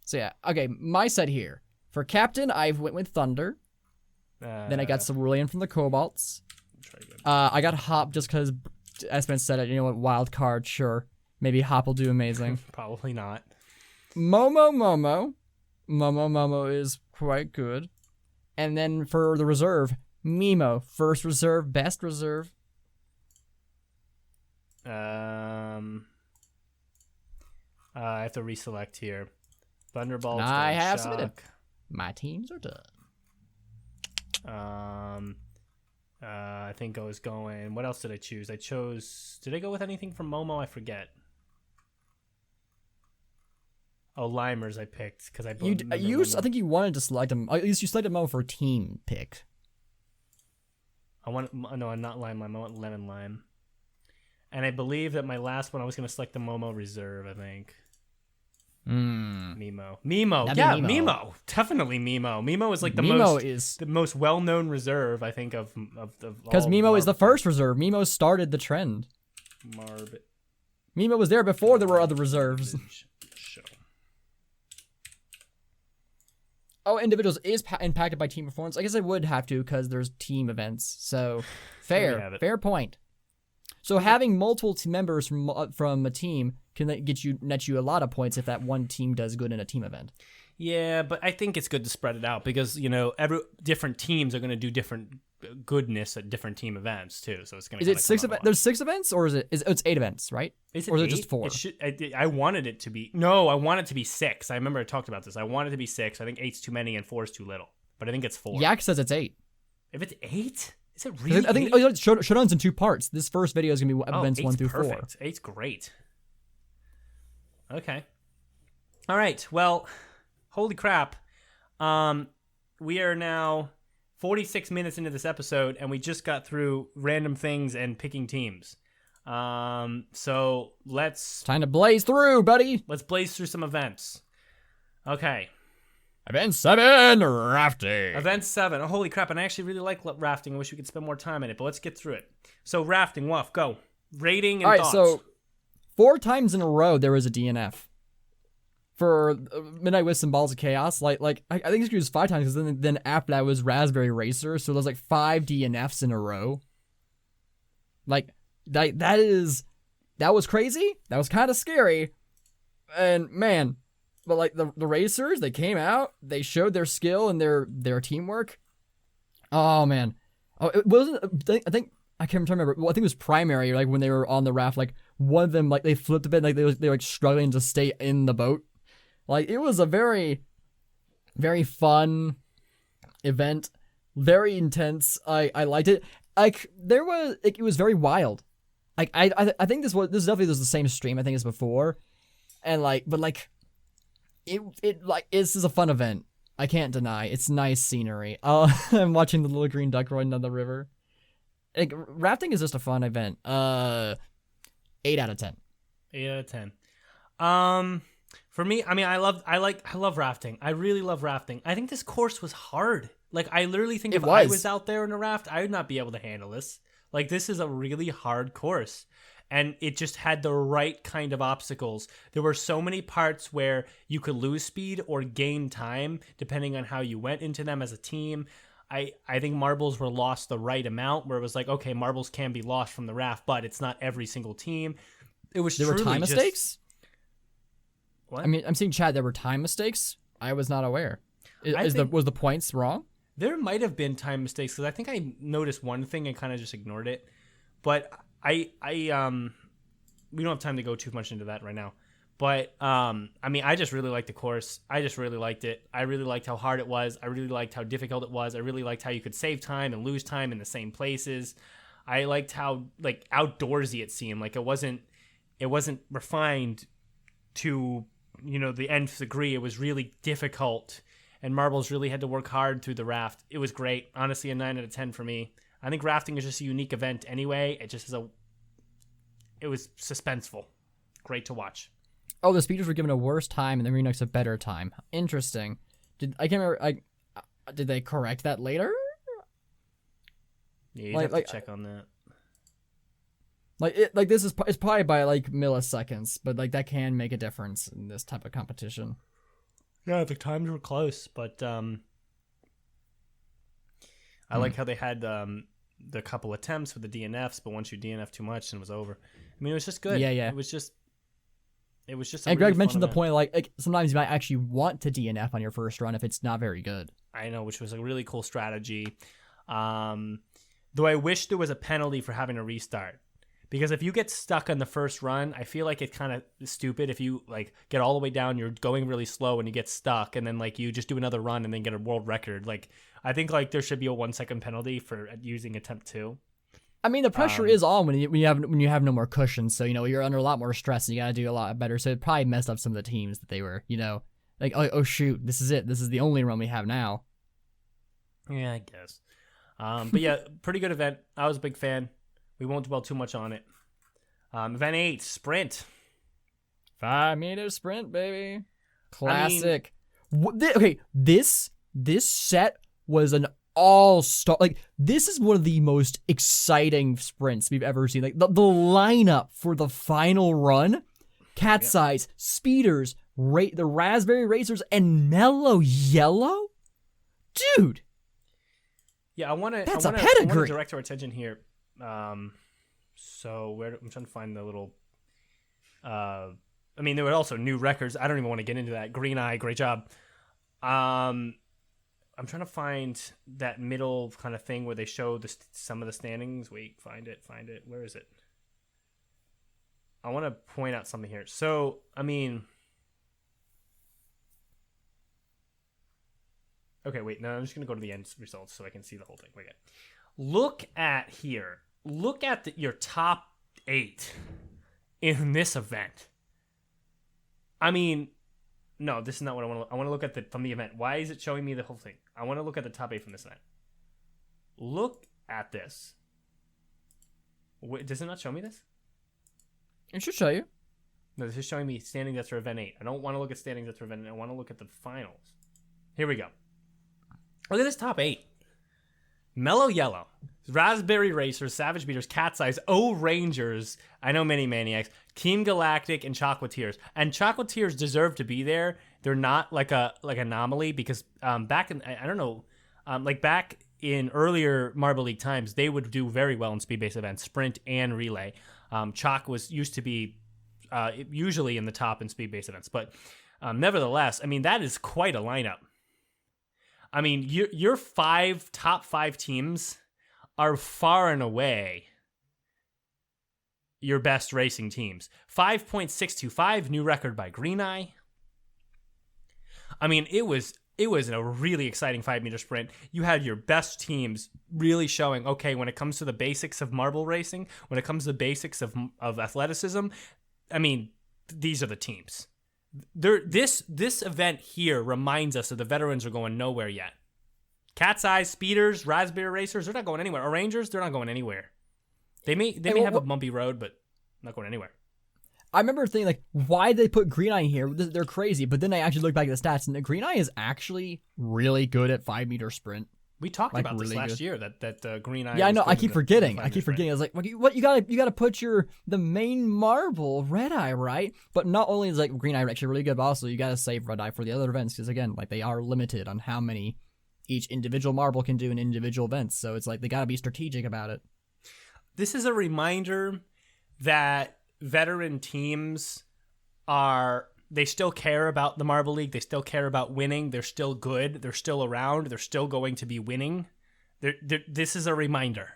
So yeah, okay. My set here for captain, I went with Thunder. Then I got Cerulean from the Cobalts. I got Hop just because Espen said it. You know what? Wild card, sure. Maybe Hop will do amazing. Probably not. Momo is quite good. And then for the reserve, Mimo, first reserve, best reserve. I have to reselect here. Thunderbolts. I have submitted. My teams are done. I think I was going. What else did I choose? Did I go with anything from Momo? I forget. Oh, Limers I picked because I think you wanted to select them. At least you selected Momo for team pick. No, I'm not Lime. I want Lemon Lime. And I believe that my last one I was going to select the Momo reserve. I think. Mimo. Yeah, Mimo. Definitely Mimo. Mimo is like the most well-known reserve, I think, of because Mimo is the first reserve. Mimo started the trend. Mimo was there before there were other reserves. Oh, individuals is impacted by team performance. I guess I would have to because there's team events. So fair point. So having multiple team members from a team can net you a lot of points if that one team does good in a team event. Yeah, but I think it's good to spread it out because every different teams are going to do different goodness at different team events too. So it's going to. Is it 6 events? There's 6 events, or it's 8 events, right? Is it or is 8? it just 4? I wanted it to be I want it to be 6. I remember I talked about this. I want it to be 6. I think 8's too many and 4 is too little. But I think it's 4. Yak says it's 8. If it's 8, is it really? I think Showdown's in 2 parts. This first video is gonna be events 1 through 4. 8's great. Okay. All right. Well, holy crap. We are now 46 minutes into this episode, and we just got through random things and picking teams. So let's... Time to blaze through, buddy. Let's blaze through some events. Okay. Event 7, rafting. Event 7. Oh, holy crap, and I actually really like rafting. I wish we could spend more time in it, but let's get through it. So rafting, Wuff, go. Rating and thoughts. All right, so 4 times in a row there was a DNF. For Midnight with some Balls of Chaos, I think it was 5 times, because then after that was Raspberry Racer, so there's 5 DNFs in a row. That was crazy. That was kind of scary, and man, but the racers, they came out, they showed their skill and their teamwork. Oh man, it wasn't. I think I can't remember. Well, I think it was primary. When they were on the raft, one of them they flipped a bit, they were struggling to stay in the boat. It was a very, very fun event, very intense. I liked it. It was very wild. I think this definitely was the same stream I think as before, and this is a fun event. I can't deny it's nice scenery. I'm watching the little green duck running down the river. Rafting is just a fun event. 8 out of 10. 8 out of 10. For me, I mean, I love rafting. I really love rafting. I think this course was hard. I literally think if I was out there in a raft, I would not be able to handle this. This is a really hard course. And it just had the right kind of obstacles. There were so many parts where you could lose speed or gain time, depending on how you went into them as a team. I think marbles were lost the right amount, where it was okay, marbles can be lost from the raft, but it's not every single team. There were time mistakes? What? I mean, I'm seeing chat. There were time mistakes. I was not aware. Was the points wrong? There might have been time mistakes because I think I noticed one thing and kind of just ignored it. But we don't have time to go too much into that right now. But I mean, I just really liked the course. I just really liked it. I really liked how hard it was. I really liked how difficult it was. I really liked how you could save time and lose time in the same places. I liked how outdoorsy it seemed. It wasn't refined to the nth degree. It was really difficult, and marbles really had to work hard through the raft. It was great. Honestly, a 9 out of 10 for me. I think rafting is just a unique event anyway. It just it was suspenseful. Great to watch. Oh, the speeders were given a worse time and the Renox a better time. Interesting. I can't remember. Did they correct that later? Yeah, you have to check on that. This is it's probably by milliseconds, but that can make a difference in this type of competition. Yeah, the times were close, but I like how they had the couple attempts with the DNFs, but once you DNF too much, then it was over. I mean, it was just good. Yeah. It was just. And Greg mentioned the point sometimes you might actually want to DNF on your first run if it's not very good. I know, which was a really cool strategy. Though I wish there was a penalty for having a restart. Because if you get stuck on the first run, I feel like it's kind of stupid if you get all the way down, you're going really slow and you get stuck, and then you just do another run and then get a world record. I think there should be a 1-second penalty for using attempt 2. I mean, the pressure is on when you have no more cushion, so you're under a lot more stress and you got to do a lot better. So it probably messed up some of the teams that they were, oh shoot, this is it. This is the only run we have now. Yeah, I guess. But yeah, pretty good event. I was a big fan. We won't dwell too much on it. Event 8, sprint. 5-meter sprint, baby. Classic. This set was an all-star. This is one of the most exciting sprints we've ever seen. The lineup for the final run, Cat's Eyes, Speeders, the Raspberry Racers, and Mellow Yellow. dude. Yeah, I want to direct our attention here. So I'm trying to find the little. I mean, there were also new records. I don't even want to get into that. Green Eye, great job. I'm trying to find that middle kind of thing where they show some of the standings. Wait, find it. Where is it? I want to point out something here. So, I mean, okay, wait. No, I'm just gonna go to the end results so I can see the whole thing. Okay. Look at here. Look at your top 8 in this event. I mean, no, this is not what I want to look. I want to look at from the event. Why is it showing me the whole thing? I want to look at the top 8 from this event. Look at this. Wait, does it not show me this? It should show you. No, this is showing me standings after event 8. I don't want to look at standings after event 8. I want to look at the finals. Here we go. Look at this top 8. Mellow Yellow, Raspberry Racers, Savage Beaters, Cat's Eyes, O Rangers, I Know Many Maniacs, Team Galactic, and Chocolatiers. And Chocolatiers deserve to be there. They're not like anomaly because back in back in earlier Marble League times, they would do very well in speed-based events, sprint and relay. Chalk used to be usually in the top in speed-based events, but nevertheless, I mean that is quite a lineup. I mean, your top 5 teams are far and away your best racing teams. 5.625, new record by Green Eye. I mean, it was a really exciting 5-meter sprint. You had your best teams really showing, okay, when it comes to the basics of marble racing, when it comes to the basics of athleticism, I mean, these are the teams. This event here reminds us that the veterans are going nowhere yet. Cat's Eyes, Speeders, Raspberry Racers, they're not going anywhere. Or Rangers, they're not going anywhere. They may have a bumpy road, but not going anywhere. I remember thinking, like, why did they put Green Eye here? They're crazy. But then I actually look back at the stats, and the Green Eye is actually really good at 5-meter sprint. We talked about this last year that Green Eye. Yeah, I know. I keep forgetting. I was like, what? You gotta put the main marble Red Eye, right? But not only is like Green Eye actually really good, but also you gotta save Red Eye for the other events because again, like they are limited on how many each individual marble can do in individual events. So it's like they gotta be strategic about it. This is a reminder that veteran teams they still care about the Marble League. They still care about winning. They're still good. They're still around. They're still going to be winning. This is a reminder.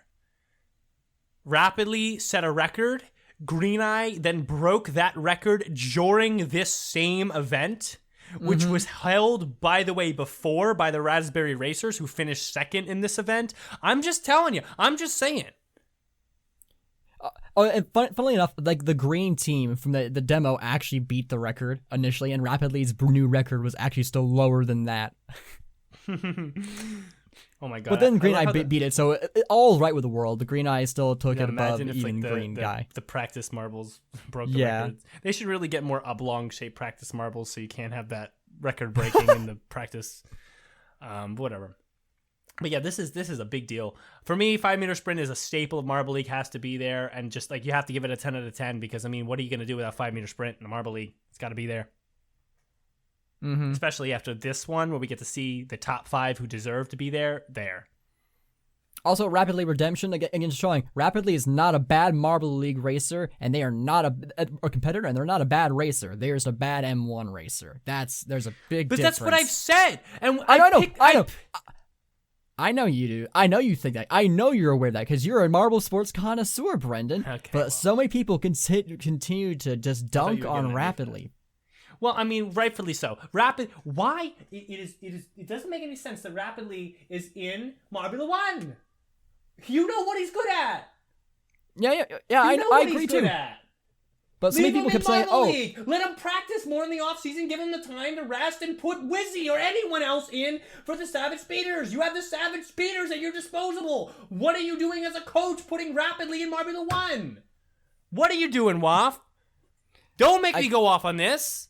Rapidly set a record. Green Eye then broke that record during this same event, which was held, by the way, before by the Raspberry Racers, who finished second in this event. I'm just telling you. I'm just saying. And funnily enough, like the green team from the demo actually beat the record initially, and Rapidly's new record was actually still lower than that. Oh my god! But then Green Eye beat it, so all right with the world. The Green Eye still took it above even Green Guy. The practice marbles broke the record. They should really get more oblong shaped practice marbles so you can't have that record breaking in the practice. Whatever. But yeah, this is a big deal. For me, 5-meter sprint is a staple of Marble League, has to be there. And just like you have to give it a 10 out of 10 because, I mean, what are you going to do without 5-meter sprint in the Marble League? It's got to be there. Mm-hmm. Especially after this one where we get to see the top 5 who deserve to be there. Also, Rapidly Redemption, again, showing Rapidly is not a bad Marble League racer, and they are not a competitor, and they're not a bad racer. There's a bad M1 racer. There's a big difference. But that's what I've said. And I know. I know you do. I know you think that. I know you're aware of that because you're a marble sports connoisseur, Brendan. Okay, but so many people continue to just dunk on Rapidly. Well, I mean, rightfully so. Why? It doesn't make any sense that Rapidly is in Marble 1. You know what he's good at. Yeah. I agree too. But so many people kept saying, League. Let him practice more in the offseason, give him the time to rest, and put Wizzy or anyone else in for the Savage Speeders. You have the Savage Speeders at your disposal. What are you doing as a coach putting Rapidly in Marble 1? What are you doing, Waff? Don't make me go off on this.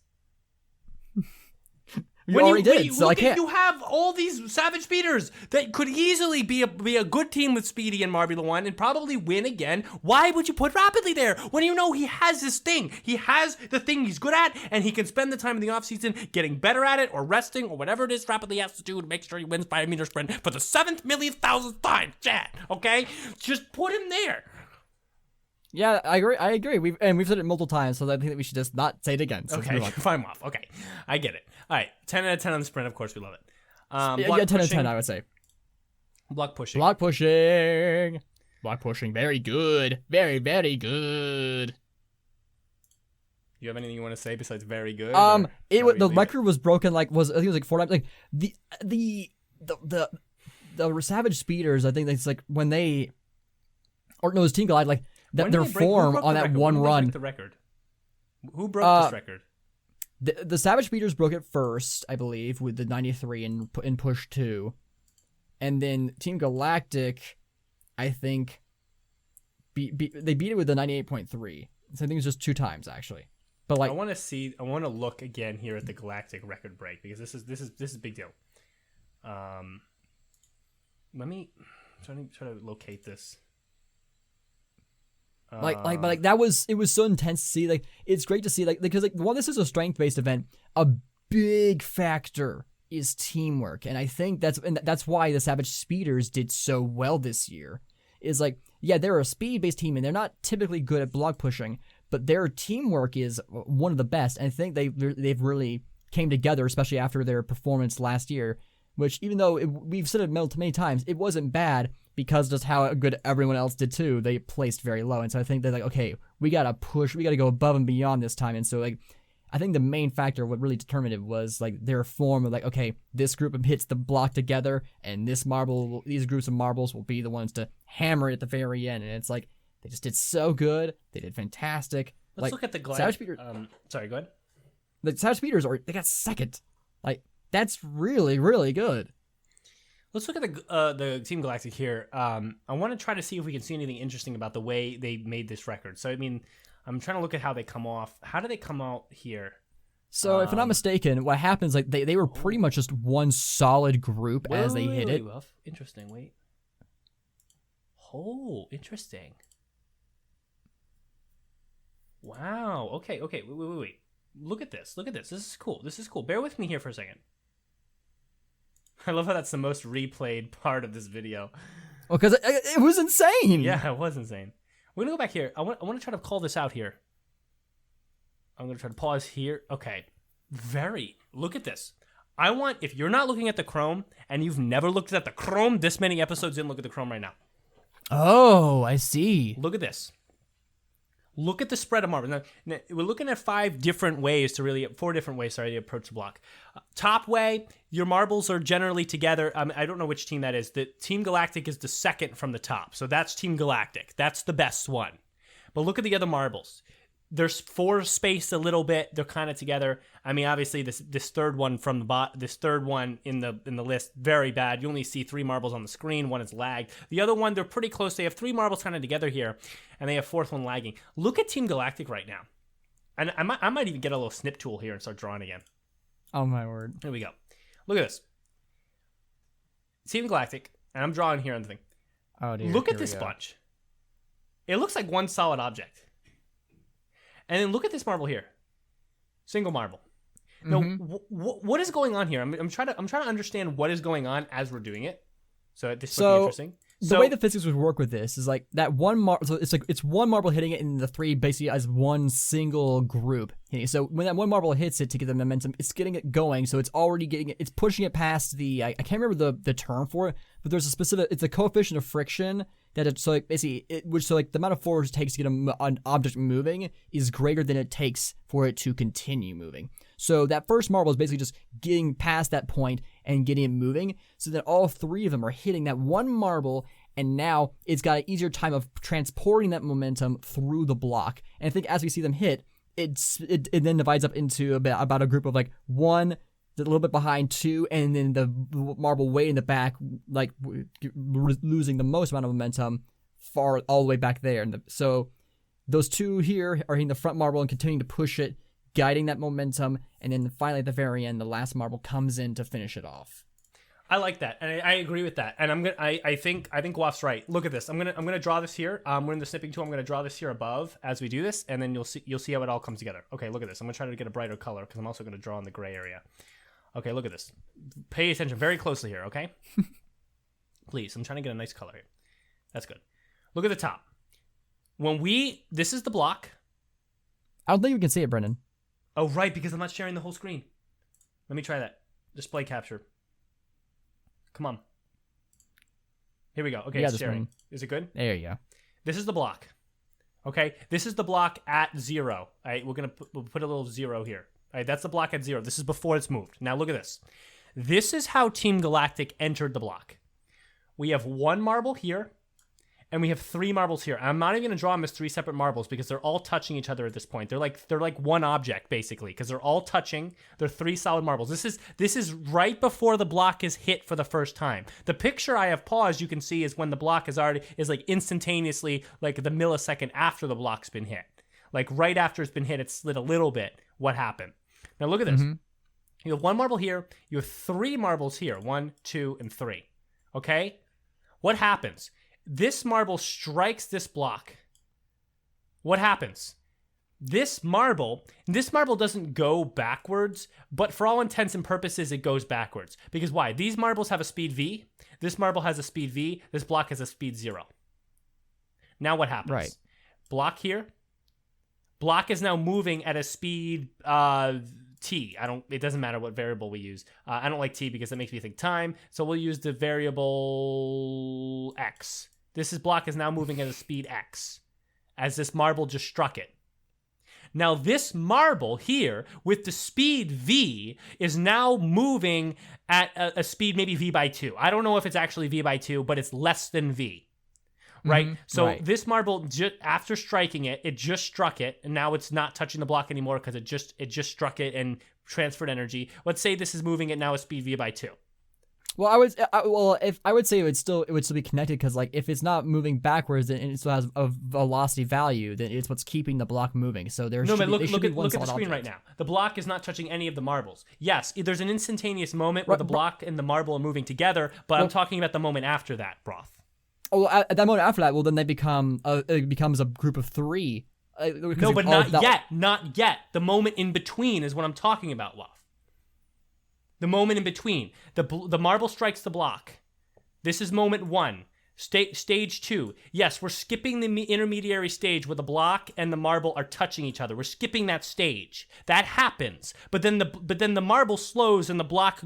You already did, so I can't. You have all these savage speeders that could easily be a good team with Speedy and Marbula 1 and probably win again. Why would you put Rapidly there when you know he has this thing? He has the thing he's good at, and he can spend the time in the offseason getting better at it or resting or whatever it is Rapidly has to do to make sure he wins 5-meter sprint for the 7th millionth thousandth time, Chad, okay? Just put him there. Yeah, I agree. We've said it multiple times, so I think that we should just not say it again. So okay, fine off. Okay, I get it. All right, 10 out of 10 on the sprint. Of course, we love it. Yeah, 10 out of 10, I would say. Block pushing. Block pushing, very good. Very, very good. You have anything you want to say besides very good? The record was broken. I think it was like 4 times. Like the Savage Speeders. I think it's like when they, or no, it was Team Glide. Like their form on that one run. The record. Who broke this record? The Savage Speeders broke it first, I believe, with the 93 in push 2, and then Team Galactic, I think, they beat it with the 98.3. So I think it was just 2 times actually. But like, I want to look again here at the Galactic record break because this is a big deal. Let me try to locate this. But that was, it was so intense to see. Like, it's great to see, because while this is a strength-based event, a big factor is teamwork, and I think that's why the Savage Speeders did so well this year. Is like, yeah, they're a speed-based team, and they're not typically good at block pushing, but their teamwork is one of the best, and I think they've really came together, especially after their performance last year. Which, even though we've said it many times, it wasn't bad because just how good everyone else did too. They placed very low, and so I think they're like, okay, we gotta push, we gotta go above and beyond this time. And so like, I think the main factor, what really determined it, was like their form of like, okay, this group hits the block together, and these groups of marbles will be the ones to hammer it at the very end. And it's like they just did so good. They did fantastic. Let's look at the Savage Speeders. Sorry, go ahead. The Savage Speeders they got second. Like, that's really, really good. Let's look at the Team Galactic here. I want to try to see if we can see anything interesting about the way they made this record. So, I mean, I'm trying to look at how they come off. How do they come out here? So, if I'm not mistaken, what happens, like, they were pretty much just one solid group as they hit it. Interesting, wait. Oh, interesting. Wow, okay, wait. Look at this. This is cool. Bear with me here for a second. I love how that's the most replayed part of this video. Well, because it was insane. Yeah, it was insane. We're going to go back here. I want to try to call this out here. I'm going to try to pause here. Okay. Look at this. If you're not looking at the Chrome and you've never looked at the Chrome this many episodes in, look at the Chrome right now. Oh, I see. Look at this. Look at the spread of marbles. Now, we're looking at 4 different ways to approach the block. Top way, your marbles are generally together. I don't know which team that is. The Team Galactic is the second from the top. So that's Team Galactic. That's the best one. But look at the other marbles. There's 4 spaced a little bit. They're kind of together. I mean, obviously, this third one from the this third one in the list, very bad. You only see 3 marbles on the screen. 1 is lagged. The other one, they're pretty close. They have 3 marbles kind of together here, and they have 4th one lagging. Look at Team Galactic right now, and I might even get a little snip tool here and start drawing again. Oh my word! Here we go. Look at this. Team Galactic, and I'm drawing here on the thing. Oh dear. Look at this bunch. It looks like one solid object. And then look at this marble here, single marble. Now, what is going on here? I'm trying to understand what is going on as we're doing it. So this would be interesting. The way the physics would work with this is like that one marble. So it's one marble hitting it, and the 3 basically as one single group hitting it. So when that one marble hits it to get the momentum, it's getting it going. So it's already getting it. It's pushing it past the. I can't remember the term for it, but there's a specific. It's a coefficient of friction that it's so like basically the amount of force it takes to get an object moving is greater than it takes for it to continue moving. So that first marble is basically just getting past that point and getting it moving, so that all 3 of them are hitting that one marble, and now it's got an easier time of transporting that momentum through the block. And I think as we see them hit, it then divides up into about a group of like 1, a little bit behind 2, and then the marble way in the back, like losing the most amount of momentum all the way back there. And so those 2 here are hitting the front marble and continuing to push it guiding that momentum, and then finally at the very end, the last marble comes in to finish it off. I like that, and I agree with that. And I think Waf's right. Look at this. I'm gonna draw this here. We're in the snipping tool. I'm gonna draw this here above as we do this, and then you'll see how it all comes together. Okay, look at this. I'm gonna try to get a brighter color because I'm also gonna draw in the gray area. Okay, look at this. Pay attention very closely here. Okay, please. I'm trying to get a nice color here. That's good. Look at the top. This is the block. I don't think we can see it, Brendan. Oh, right, because I'm not sharing the whole screen. Let me try that. Display capture. Come on. Here we go. Okay, it's sharing. Is it good? There you go. This is the block. Okay, this is the block at 0. All right, we'll put a little 0 here. All right, that's the block at 0. This is before it's moved. Now look at this. This is how Team Galactic entered the block. We have 1 marble here, and we have 3 marbles here. I'm not even going to draw them as 3 separate marbles because they're all touching each other at this point. They're like one object basically because they're all touching. They're 3 solid marbles. This is right before the block is hit for the first time. The picture I have paused, you can see, is when the block is like instantaneously, like the millisecond after the block's been hit. Like right after it's been hit, it slid a little bit. What happened? Now look at this. You have 1 marble here. You have 3 marbles here. 1, 2, and 3. Okay? What happens? This marble strikes this block. What happens? This marble doesn't go backwards, but for all intents and purposes, it goes backwards. Because why? These marbles have a speed V. This marble has a speed V. This block has a speed 0. Now what happens? Right. Block here. Block is now moving at a speed T. It doesn't matter what variable we use. I don't like T because it makes me think time. So we'll use the variable X. Block is now moving at a speed X as this marble just struck it. Now this marble here with the speed V is now moving at a speed maybe V by 2. I don't know if it's actually V by 2, but it's less than V. Right? So this marble, after striking it, it just struck it, and now it's not touching the block anymore because it just struck it and transferred energy. Let's say this is moving at now a speed V by 2. Well, I would say it would still be connected because like if it's not moving backwards and it still has a velocity value, then it's what's keeping the block moving. So there's look at the screen right now. The block is not touching any of the marbles. Yes, there's an instantaneous moment where the block and the marble are moving together, but I'm talking about the moment after that, Broth. Oh, well, at that moment after that, well, then it becomes a group of 3. No, but not yet. The moment in between is what I'm talking about, Waff. The moment in between. The marble strikes the block. This is moment 1. Stage 2. Yes, we're skipping the intermediary stage where the block and the marble are touching each other. We're skipping that stage. That happens. But then the marble slows and the block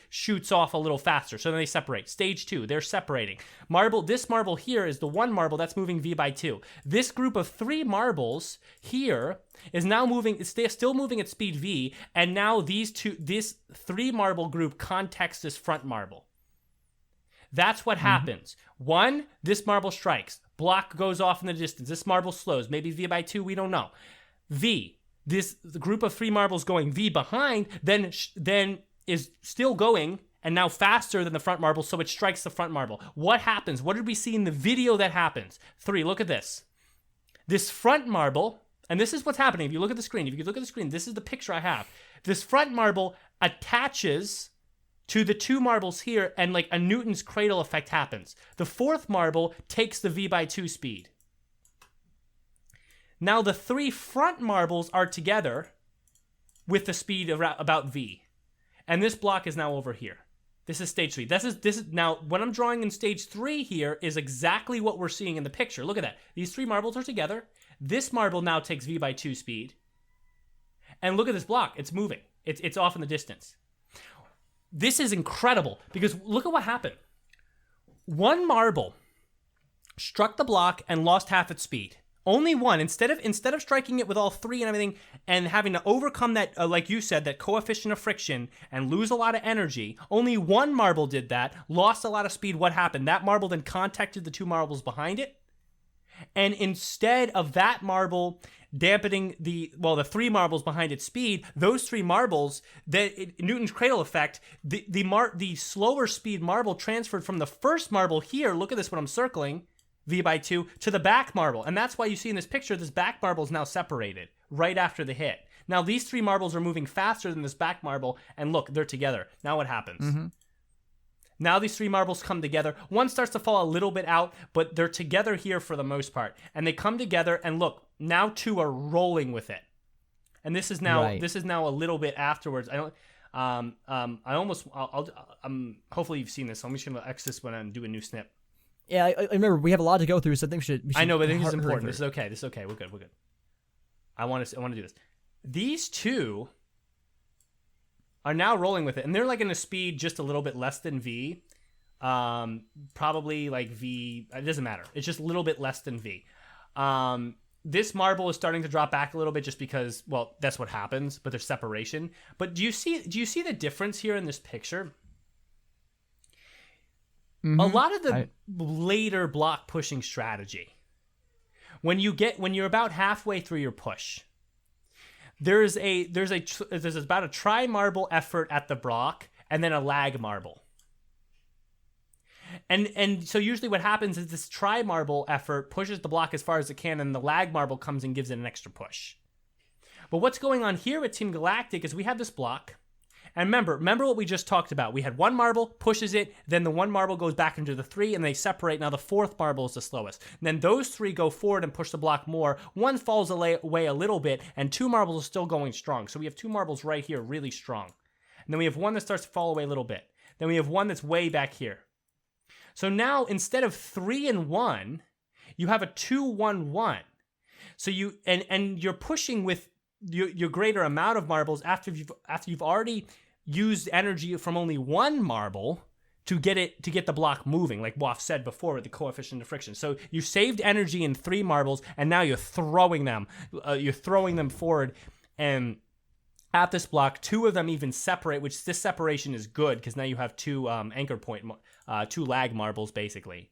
shoots off a little faster. So then they separate. Stage 2, they're separating. This marble here is the 1 marble that's moving V by 2. This group of 3 marbles here is now moving, it's still moving at speed V, and now this 3 marble group contacts this front marble. That's what happens. 1, this marble strikes. Block goes off in the distance. This marble slows. Maybe V by 2, we don't know. V, the group of 3 marbles going V behind, then is still going, and now faster than the front marble, so it strikes the front marble. What happens? What did we see in the video that happens? 3, look at this. This front marble, and this is what's happening. If you look at the screen, this is the picture I have. This front marble attaches to the 2 marbles here, and like a Newton's cradle effect happens. The 4th marble takes the V by 2 speed. Now the 3 front marbles are together with the speed about V. And this block is now over here. This is stage 3. This is now, what I'm drawing in stage 3 here is exactly what we're seeing in the picture. Look at that. These 3 marbles are together. This marble now takes V by 2 speed. And look at this block. It's moving. It's off in the distance. This is incredible because look at what happened. 1 marble struck the block and lost half its speed. Only 1. Instead of striking it with all 3 and everything and having to overcome that, like you said, that coefficient of friction and lose a lot of energy, only 1 marble did that, lost a lot of speed. What happened? That marble then contacted the 2 marbles behind it. And instead of that marble dampening the 3 marbles behind its speed, those 3 marbles, Newton's cradle effect, the slower speed marble transferred from the first marble here, look at this, what I'm circling, V by 2, to the back marble. And that's why you see in this picture, this back marble is now separated right after the hit. Now these 3 marbles are moving faster than this back marble, and look, they're together. Now what happens? Mm-hmm. Now these 3 marbles come together. One starts to fall a little bit out, but they're together here for the most part. And they come together, and look, now 2 are rolling with it. And this is now a little bit afterwards. I don't. Hopefully you've seen this. So I'm just gonna X this one and do a new snip. Yeah, I remember we have a lot to go through, so I think we should I know, but I think this is important. This is okay. We're good. I want to do this. These 2 are now rolling with it, and they're like in a speed just a little bit less than V. Probably like V. It doesn't matter. It's just a little bit less than V. This marble is starting to drop back a little bit just because, well, that's what happens, but there's separation. But do you see the difference here in this picture? Mm-hmm. A lot of the later block pushing strategy, when you're about halfway through your push, there's about a try marble effort at the block and then a lag marble. And so usually what happens is this try marble effort pushes the block as far as it can, and the lag marble comes and gives it an extra push. But what's going on here at Team Galactic is we have this block. And remember what we just talked about. We had 1 marble, pushes it, then the 1 marble goes back into the 3, and they separate. Now the 4th marble is the slowest. And then those 3 go forward and push the block more. 1 falls away a little bit, and 2 marbles are still going strong. So we have 2 marbles right here, really strong. And then we have 1 that starts to fall away a little bit. Then we have 1 that's way back here. So now instead of 3 and 1, you have a 2-1-1. So you're pushing with your greater amount of marbles after you've already used energy from only 1 marble to get the block moving, like Waff said before with the coefficient of friction. So you saved energy in 3 marbles, and now you're throwing them. You're throwing them forward, and at this block, 2 of them even separate, which this separation is good because now you have 2 anchor point, 2 lag marbles basically.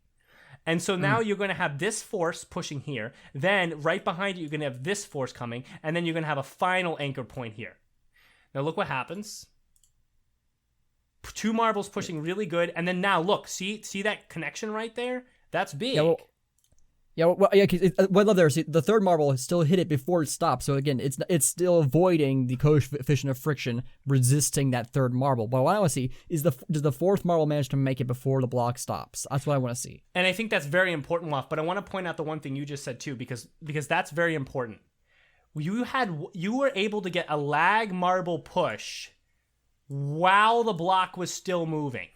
And so now you're going to have this force pushing here. Then right behind it, you're going to have this force coming, and then you're going to have a final anchor point here. Now look what happens. 2 marbles pushing really good, and then now look, see that connection right there? That's big. Because what I love there, see, the 3rd marble still hit it before it stopped. So again, it's still avoiding the coefficient of friction, resisting that 3rd marble. But what I want to see is does the 4th marble manage to make it before the block stops? That's what I want to see. And I think that's very important, Waff. But I want to point out the one thing you just said too, because that's very important. You were able to get a lag marble push while the block was still moving,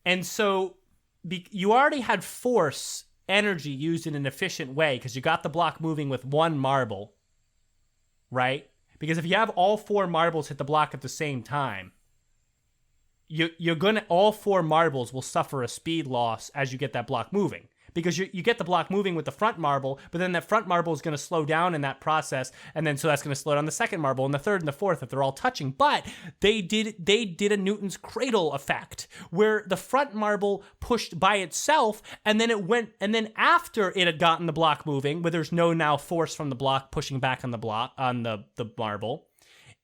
and so. You already had force energy used in an efficient way because you got the block moving with 1 marble, right? Because if you have all 4 marbles hit the block at the same time, all 4 marbles will suffer a speed loss as you get that block moving. Because you get the block moving with the front marble, but then that front marble is going to slow down in that process, and then so that's going to slow down the second marble and the third and the fourth if they're all touching. But they did a Newton's cradle effect where the front marble pushed by itself, and then after it had gotten the block moving, where there's no now force from the block pushing back on the marble,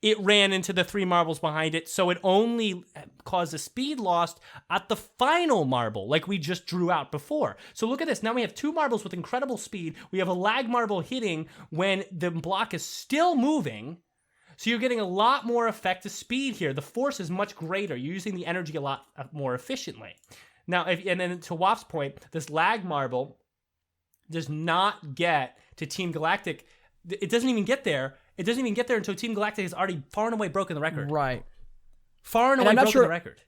it ran into the 3 marbles behind it, so it only caused a speed loss at the final marble, like we just drew out before. So look at this. Now we have 2 marbles with incredible speed. We have a lag marble hitting when the block is still moving. So you're getting a lot more effective speed here. The force is much greater. You're using the energy a lot more efficiently. Now, and then to Waff's point, this lag marble does not get to Team Galactic. It doesn't even get there. It doesn't even get there until Team Galactic has already far and away broken the record. Right. Far and away broken the record.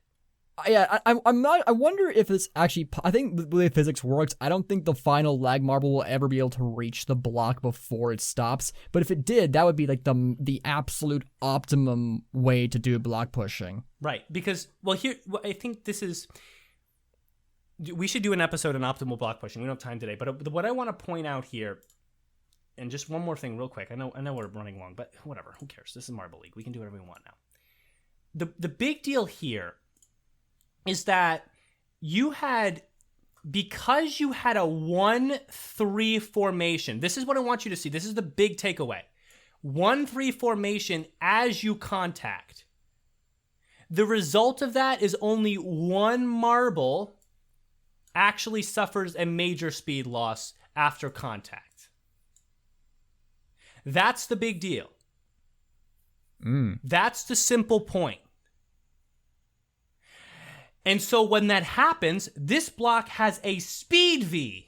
Yeah, I'm not. I wonder if it's actually. I think the way physics works, I don't think the final lag marble will ever be able to reach the block before it stops. But if it did, that would be like the absolute optimum way to do block pushing. Right. Because I think this is. We should do an episode on optimal block pushing. We don't have time today, but what I want to point out here. And just one more thing real quick. I know we're running long, but whatever. Who cares? This is Marble League. We can do whatever we want now. The big deal here is that because you had a 1-3 formation. This is what I want you to see. This is the big takeaway. 1-3 formation as you contact. The result of that is only 1 marble actually suffers a major speed loss after contact. That's the big deal. Mm. That's the simple point. And so when that happens, this block has a speed V.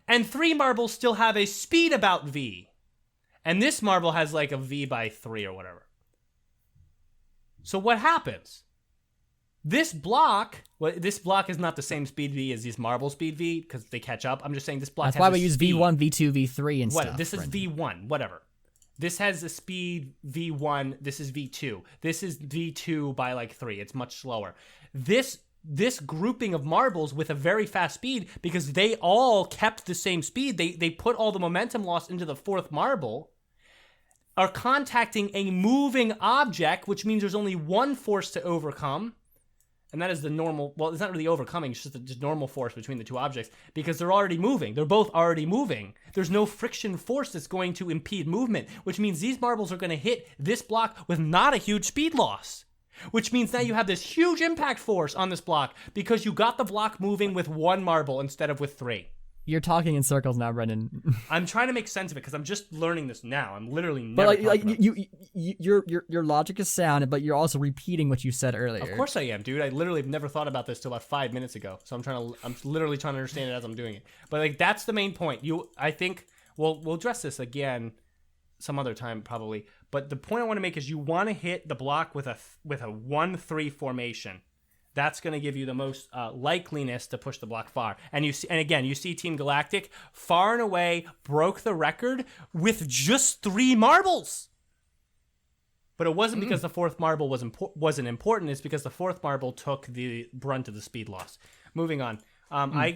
And 3 marbles still have a speed about V. And this marble has like a V by 3 or whatever. So what happens? This block is not the same speed V as these marble speed V because they catch up. I'm just saying this block That's has why a we use speed. V1, V2, V3 and What? stuff. This is Brendan. V1, whatever. This has a speed V1. This is V2. This is V2 by like 3. It's much slower. This grouping of marbles with a very fast speed, because they all kept the same speed, they put all the momentum loss into the 4th marble, are contacting a moving object, which means there's only one force to overcome, and that is the normal, well, it's not really overcoming, it's just the normal force between the 2 objects, because they're already moving. They're both already moving. There's no friction force that's going to impede movement, which means these marbles are going to hit this block with not a huge speed loss. Which means now you have this huge impact force on this block because you got the block moving with 1 marble instead of with 3. You're talking in circles now, Brendan. I'm trying to make sense of it because I'm just learning this now. I'm literally never. But like talking about your logic is sound, but you're also repeating what you said earlier. Of course I am, dude. I literally have never thought about this till about 5 minutes ago. So I'm literally trying to understand it as I'm doing it. But like that's the main point. I think we'll address this again some other time probably. But the point I want to make is you want to hit the block with a 1-3 formation. That's going to give you the most likeliness to push the block far. And you see Team Galactic far and away broke the record with just 3 marbles. But it wasn't because the 4th marble wasn't important. It's because the 4th marble took the brunt of the speed loss. Moving on.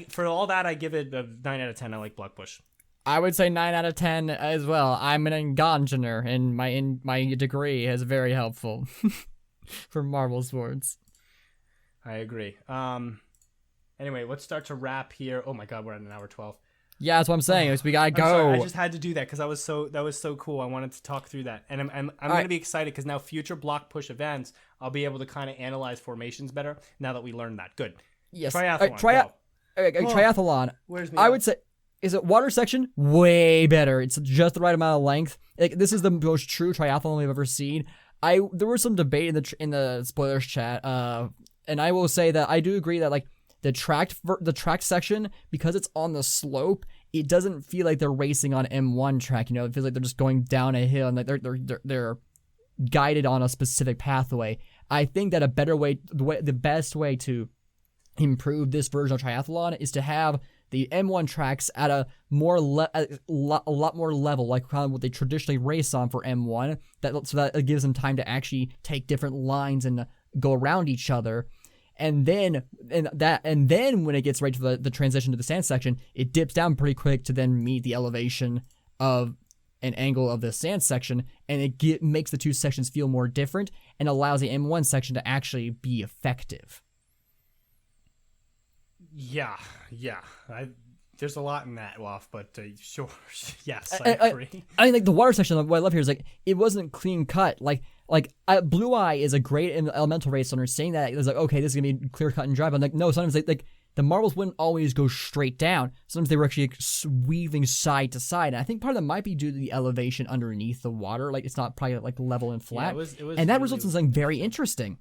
For all that, I give it a 9 out of 10. I like block push. I would say 9 out of 10 as well. I'm an engineer, and my degree is very helpful for marble sports. I agree. Anyway, let's start to wrap here. Oh my God, we're at 1:12. Yeah, that's what I'm saying. We gotta go. Sorry, I just had to do that because that was so cool. I wanted to talk through that, and I'm going to be excited because now future block push events, I'll be able to kind of analyze formations better now that we learned that. Good. Yes. Triathlon. Triathlon. Where's me? I would say. Is it water section? Way better. It's just the right amount of length. Like this is the most true triathlon we've ever seen. There was some debate in the spoilers chat, and I will say that I do agree that like the tracked section, because it's on the slope, it doesn't feel like they're racing on M1 track. You know, it feels like they're just going down a hill and like they're guided on a specific pathway. I think that the best way to improve this version of triathlon is to have the M1 tracks at a lot more level, like kind of what they traditionally race on for M1. So that it gives them time to actually take different lines and go around each other. And then when it gets right to the transition to the sand section, it dips down pretty quick to then meet the elevation of an angle of the sand section, and it makes the 2 sections feel more different and allows the M1 section to actually be effective. Yeah. There's a lot in that, Woff, but sure. Yes, I agree. I mean, like the water section, what I love here is like it wasn't clean cut. Like Blue Eye is a great elemental race runner, saying that it was like, okay, this is gonna be clear cut and dry. But I'm like, no, sometimes like the marbles wouldn't always go straight down. Sometimes they were actually like, weaving side to side. And I think part of that might be due to the elevation underneath the water. Like it's not probably like level and flat. Yeah, it was and that results in something very interesting.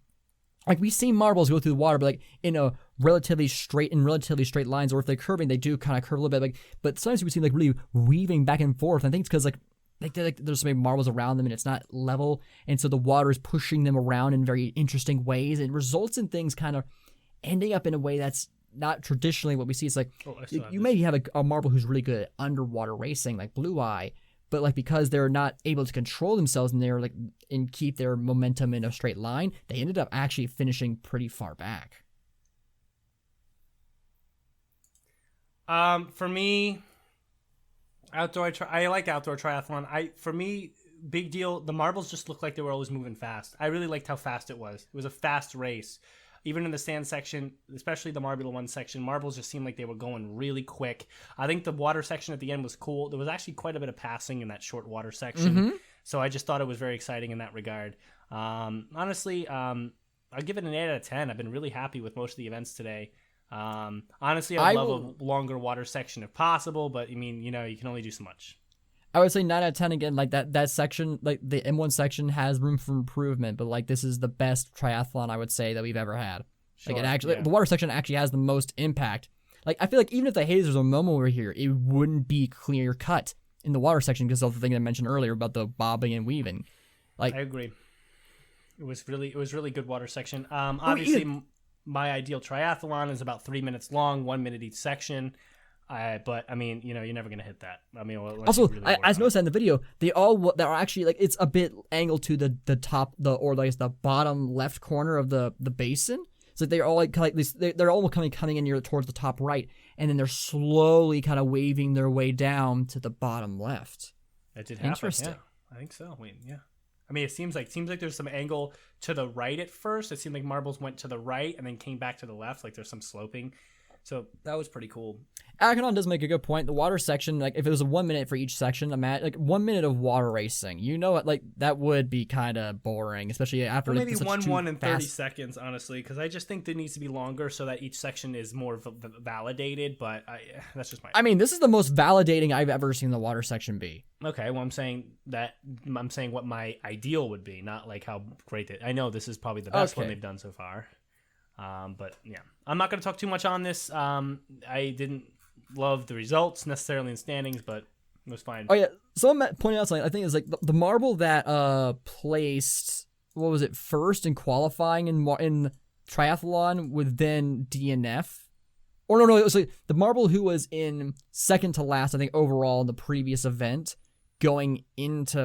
Like we've seen marbles go through the water, but like in a relatively straight lines, or if they're curving, they do kind of curve a little bit. Like, but sometimes we see like really weaving back and forth. I think it's because like there's so many marbles around them and it's not level, and so the water is pushing them around in very interesting ways, and it results in things kind of ending up in a way that's not traditionally what we see. It's like you maybe have a marble who's really good at underwater racing, like Blue Eye. But like because they're not able to control themselves and they're like and keep their momentum in a straight line, they ended up actually finishing pretty far back. For me, I like outdoor triathlon. For me, big deal. The marbles just looked like they were always moving fast. I really liked how fast it was. It was a fast race. Even in the sand section, especially the Marbula 1 section, marbles just seemed like they were going really quick. I think the water section at the end was cool. There was actually quite a bit of passing in that short water section. Mm-hmm. So I just thought it was very exciting in that regard. Honestly, I'll give it an 8 out of 10. I've been really happy with most of the events today. Honestly, I would love a longer water section if possible, but I mean, you know, you can only do so much. I would say 9 out of 10 again. Like that section, like the M1 section has room for improvement, but like this is the best triathlon I would say that we've ever had. Sure, like it actually, the water section actually has the most impact. Like I feel like even if the hazers or Momo were here, it wouldn't be clear cut in the water section because of the thing I mentioned earlier about the bobbing and weaving. Like I agree. It was really good water section. Obviously, my ideal triathlon is about 3 minutes long, 1 minute each section. But I mean, you're never gonna hit that. I mean, also, I noticed that in the video, they are actually like it's a bit angled to the top, or like the bottom left corner of the basin. So they're all like this. They're all coming in near towards the top right, and then they're slowly kind of waving their way down to the bottom left. That did happen. Interesting. Yeah, I think so. I mean, it seems like there's some angle to the right at first. It seemed like marbles went to the right and then came back to the left. Like there's some sloping. So that was pretty cool. Akanon does make a good point. The water section, like if it was a 1 minute for each section, imagine like 1 minute of water racing. You know what? Like that would be kind of boring, especially after maybe such 1 and 30 fast... seconds, honestly, because I just think it needs to be longer so that each section is more validated. But that's just my. I mean, this is the most validating I've ever seen the water section be. Okay, well, I'm saying what my ideal would be, not like how great it. I know this is probably the best one they've done so far. But yeah, I'm not going to talk too much on this. I didn't love the results necessarily in standings, but it was fine. Oh yeah, someone pointed out something. I think it's like the marble that placed, what was it, first in qualifying in triathlon would then DNF. Or no, it was like the marble who was in second to last, I think overall in the previous event, going into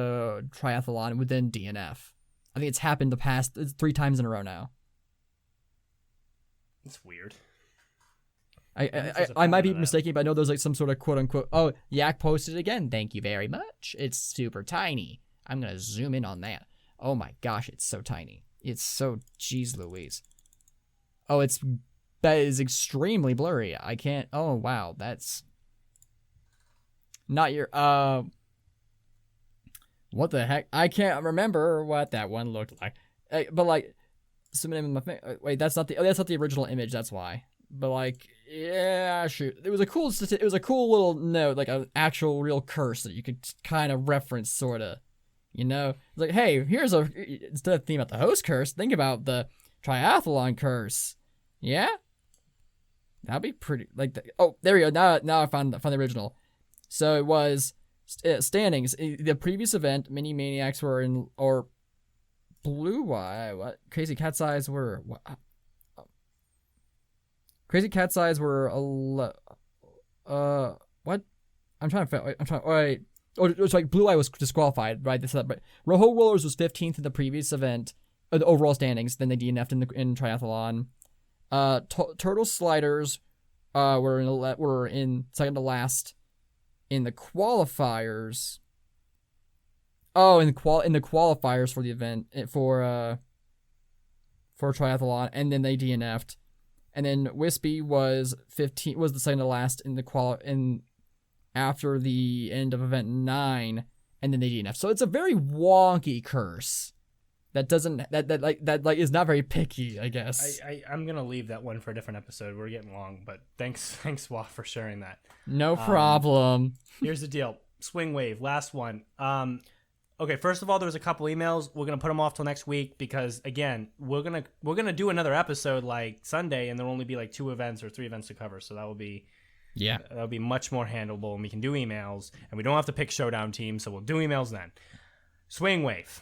triathlon would then DNF. I think it's happened the past 3 times in a row now. It's weird. I might be mistaken, but I know there's like some sort of quote unquote. Oh, Yak posted again. Thank you very much. It's super tiny. I'm gonna zoom in on that. Oh my gosh, it's so tiny. It's so jeez Louise. Oh, that is extremely blurry. I can't. Oh wow, that's not your. What the heck? I can't remember what that one looked like. But like. Wait, that's not the original image. That's why. But like, yeah, shoot, it was a cool little note, like an actual real curse that you could kind of reference, sort of. It's like, hey, here's instead of thinking about the host curse, think about the triathlon curse. Yeah, that'd be pretty. Like, oh, there we go. Now I found the original. So it was standings. The previous event, Mini Maniacs were in Blue Eye, what? Crazy Cat's Eyes were... What? Crazy Cat's Eyes were... what? Wait. Oh, it was like Blue Eye was disqualified, right? But Rojo Rollers was 15th in the previous event, the overall standings, then they DNF'd in triathlon. Turtle Sliders were in second to last in the qualifiers... Oh, in the qualifiers for the event for triathlon, and then they DNF'd, and then Wispy was the second to last in the after the end of event 9, and then they DNF'd. So it's a very wonky curse that is not very picky, I guess. I'm gonna leave that one for a different episode. We're getting long, but thanks Wa, for sharing that. No problem. Here's the deal: Swing Wave, last one. Okay, first of all, there was a couple emails. We're gonna put them off till next week because, again, we're gonna do another episode like Sunday, and there'll only be like 2 events or 3 events to cover. So that'll be much more handleable, and we can do emails, and we don't have to pick showdown teams. So we'll do emails then. Swing Wave.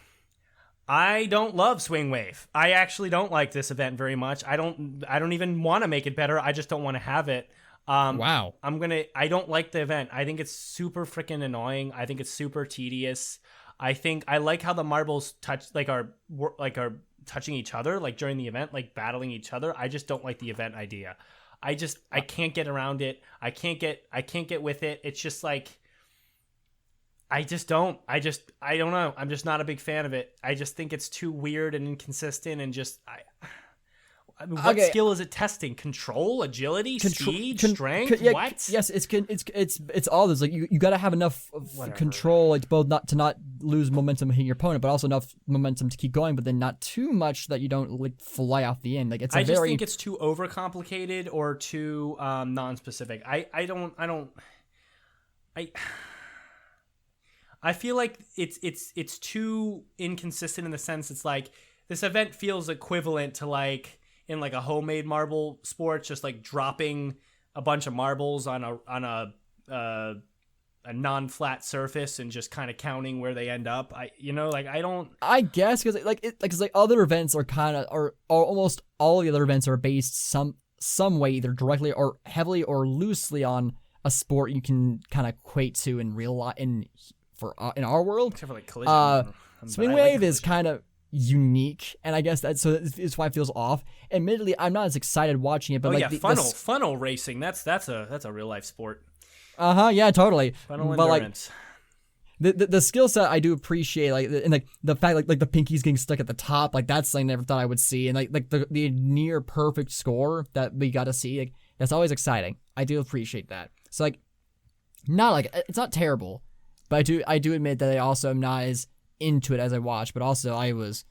I don't love Swing Wave. I actually don't like this event very much. I don't even want to make it better. I just don't want to have it. Wow. I don't like the event. I think it's super freaking annoying. I think it's super tedious. I like how the marbles are touching each other, like during the event, like battling each other. I just don't like the event idea. I can't get around it. I can't get with it. It's just like, I don't know. I'm just not a big fan of it. I just think it's too weird and inconsistent and just, I mean, what skill is it testing? Control, agility, speed, strength? What? Yes, it's all this. Like you got to have enough control, like both to not lose momentum hitting your opponent, but also enough momentum to keep going, but then not too much that you don't like fly off the end. Like I just think it's too overcomplicated or too I feel like it's too inconsistent in the sense it's like this event feels equivalent to like in like a homemade marble sport, just like dropping a bunch of marbles on a non-flat surface and just kind of counting where they end up. I guess because because other events are kind of or almost all the other events are based some way either directly or heavily or loosely on a sport you can kind of equate to in real life in our world. Except for like collision. Swing wave is kind of unique, and I guess that's why it feels off. Admittedly, I'm not as excited watching it, but funnel racing. That's a real life sport. Yeah, totally. Funnel but endurance. The skill set I do appreciate, and the fact like the pinkies getting stuck at the top, like that's something I never thought I would see, and like the near perfect score that we got to see, like that's always exciting. I do appreciate that. So like, not like it's not terrible, but I do admit that I also am not as into it as I watch, but also I was.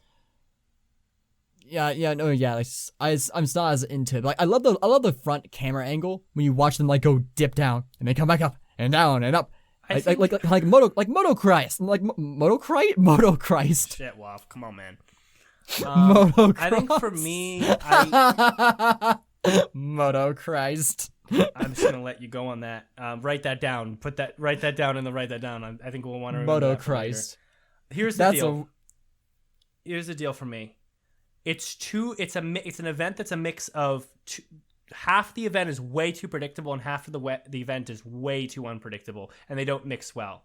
I'm not as into it. Like I love the front camera angle when you watch them like go dip down and then come back up and down and up. Moto Christ. Shit, Waff. Come on, man. Moto Christ. I think for me, Moto Christ. I'm just gonna let you go on that. Write that down. Write that down and then write that down. I think we'll want to remember Moto that Christ. Here's the deal. Here's the deal for me. It's an event that's a mix of half the event is way too predictable and half of the event is way too unpredictable, and they don't mix well.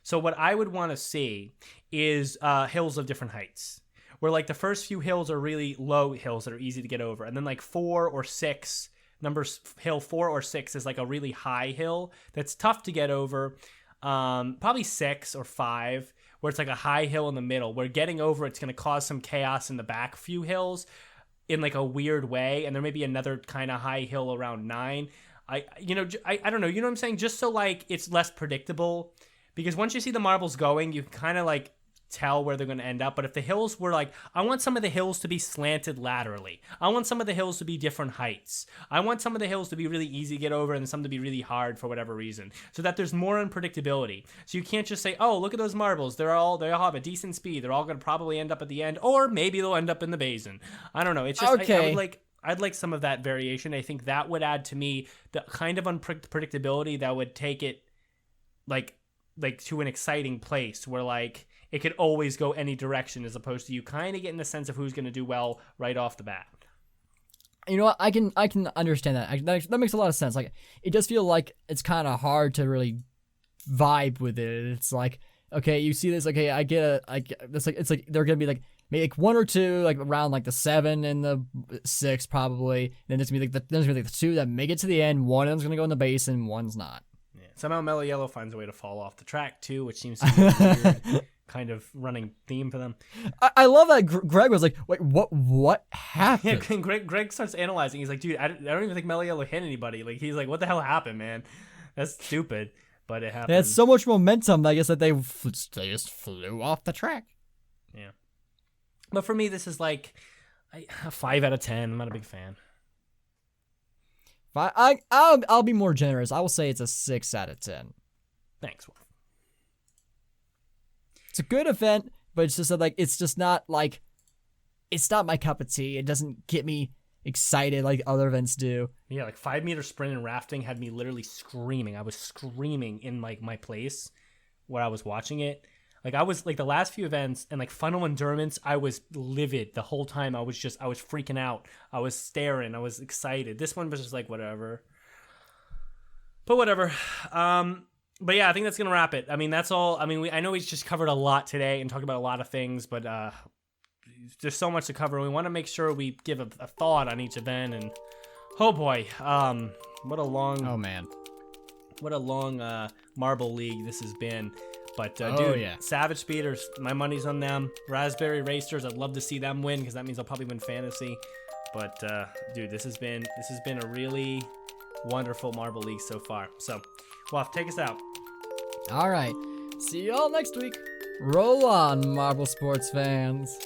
So what I would want to see is hills of different heights, where like the first few hills are really low hills that are easy to get over, and then like 4 or 6 hill 4 or 6 is like a really high hill that's tough to get over. Probably 6 or 5. Where it's like a high hill in the middle, where getting over it's going to cause some chaos in the back few hills in like a weird way, and there may be another kind of high hill around 9. I don't know, you know what I'm saying? Just so like it's less predictable, because once you see the marbles going, you can kind of like tell where they're going to end up. But if the hills were like, I want some of the hills to be slanted laterally. I want some of the hills to be different heights. I want some of the hills to be really easy to get over and some to be really hard for whatever reason, so that there's more unpredictability. So you can't just say, oh, look at those marbles. They all have a decent speed. They're all going to probably end up at the end, or maybe they'll end up in the basin. I don't know. It's just, okay. I'd like some of that variation. I think that would add to me the kind of unpredictability that would take it like to an exciting place where like it could always go any direction, as opposed to you kind of getting the sense of who's going to do well right off the bat. You know what? I can understand that. That makes a lot of sense. Like it does feel like it's kind of hard to really vibe with it. It's like, okay, you see this. Okay, it's like they're gonna be like maybe like 1 or 2 like around like the 7 and the 6 probably. Then there's gonna be like the 2 that make it to the end. One of them's gonna go in the basin. One's not. Yeah. Somehow Mellow Yellow finds a way to fall off the track too, which seems to be a weird kind of running theme for them. I love that Greg was like, wait, what happened? Yeah, Greg starts analyzing. He's like, dude, I don't even think Mellow Yellow hit anybody. Like, he's like, what the hell happened, man? That's stupid, but it happened. They had so much momentum, I guess, that they just flew off the track. Yeah. But for me, this is like a 5 out of 10. I'm not a big fan. I'll be more generous. I will say it's a 6 out of 10. Thanks, Wolf. It's a good event, but it's just like it's not my cup of tea. It doesn't get me excited like other events do. Yeah, like 5-meter sprint and rafting had me literally screaming. I was screaming in like my place where I was watching it. Like I was like the last few events and like funnel endurance, I was livid the whole time. I was freaking out. I was staring. I was excited. This one was just like whatever. But whatever. But yeah, I think that's going to wrap it. I mean, that's all. I mean, I know we just covered a lot today and talked about a lot of things, but there's so much to cover. We want to make sure we give a thought on each event. And oh boy, what a long. Oh man, what a long marble league this has been. But dude, yeah. Savage Speeders, my money's on them. Raspberry Racers, I'd love to see them win because that means I'll probably win fantasy. But dude, this has been a really wonderful marble league so far. So, Waff, take us out. All right. See you all next week. Roll on, Marble Sports fans.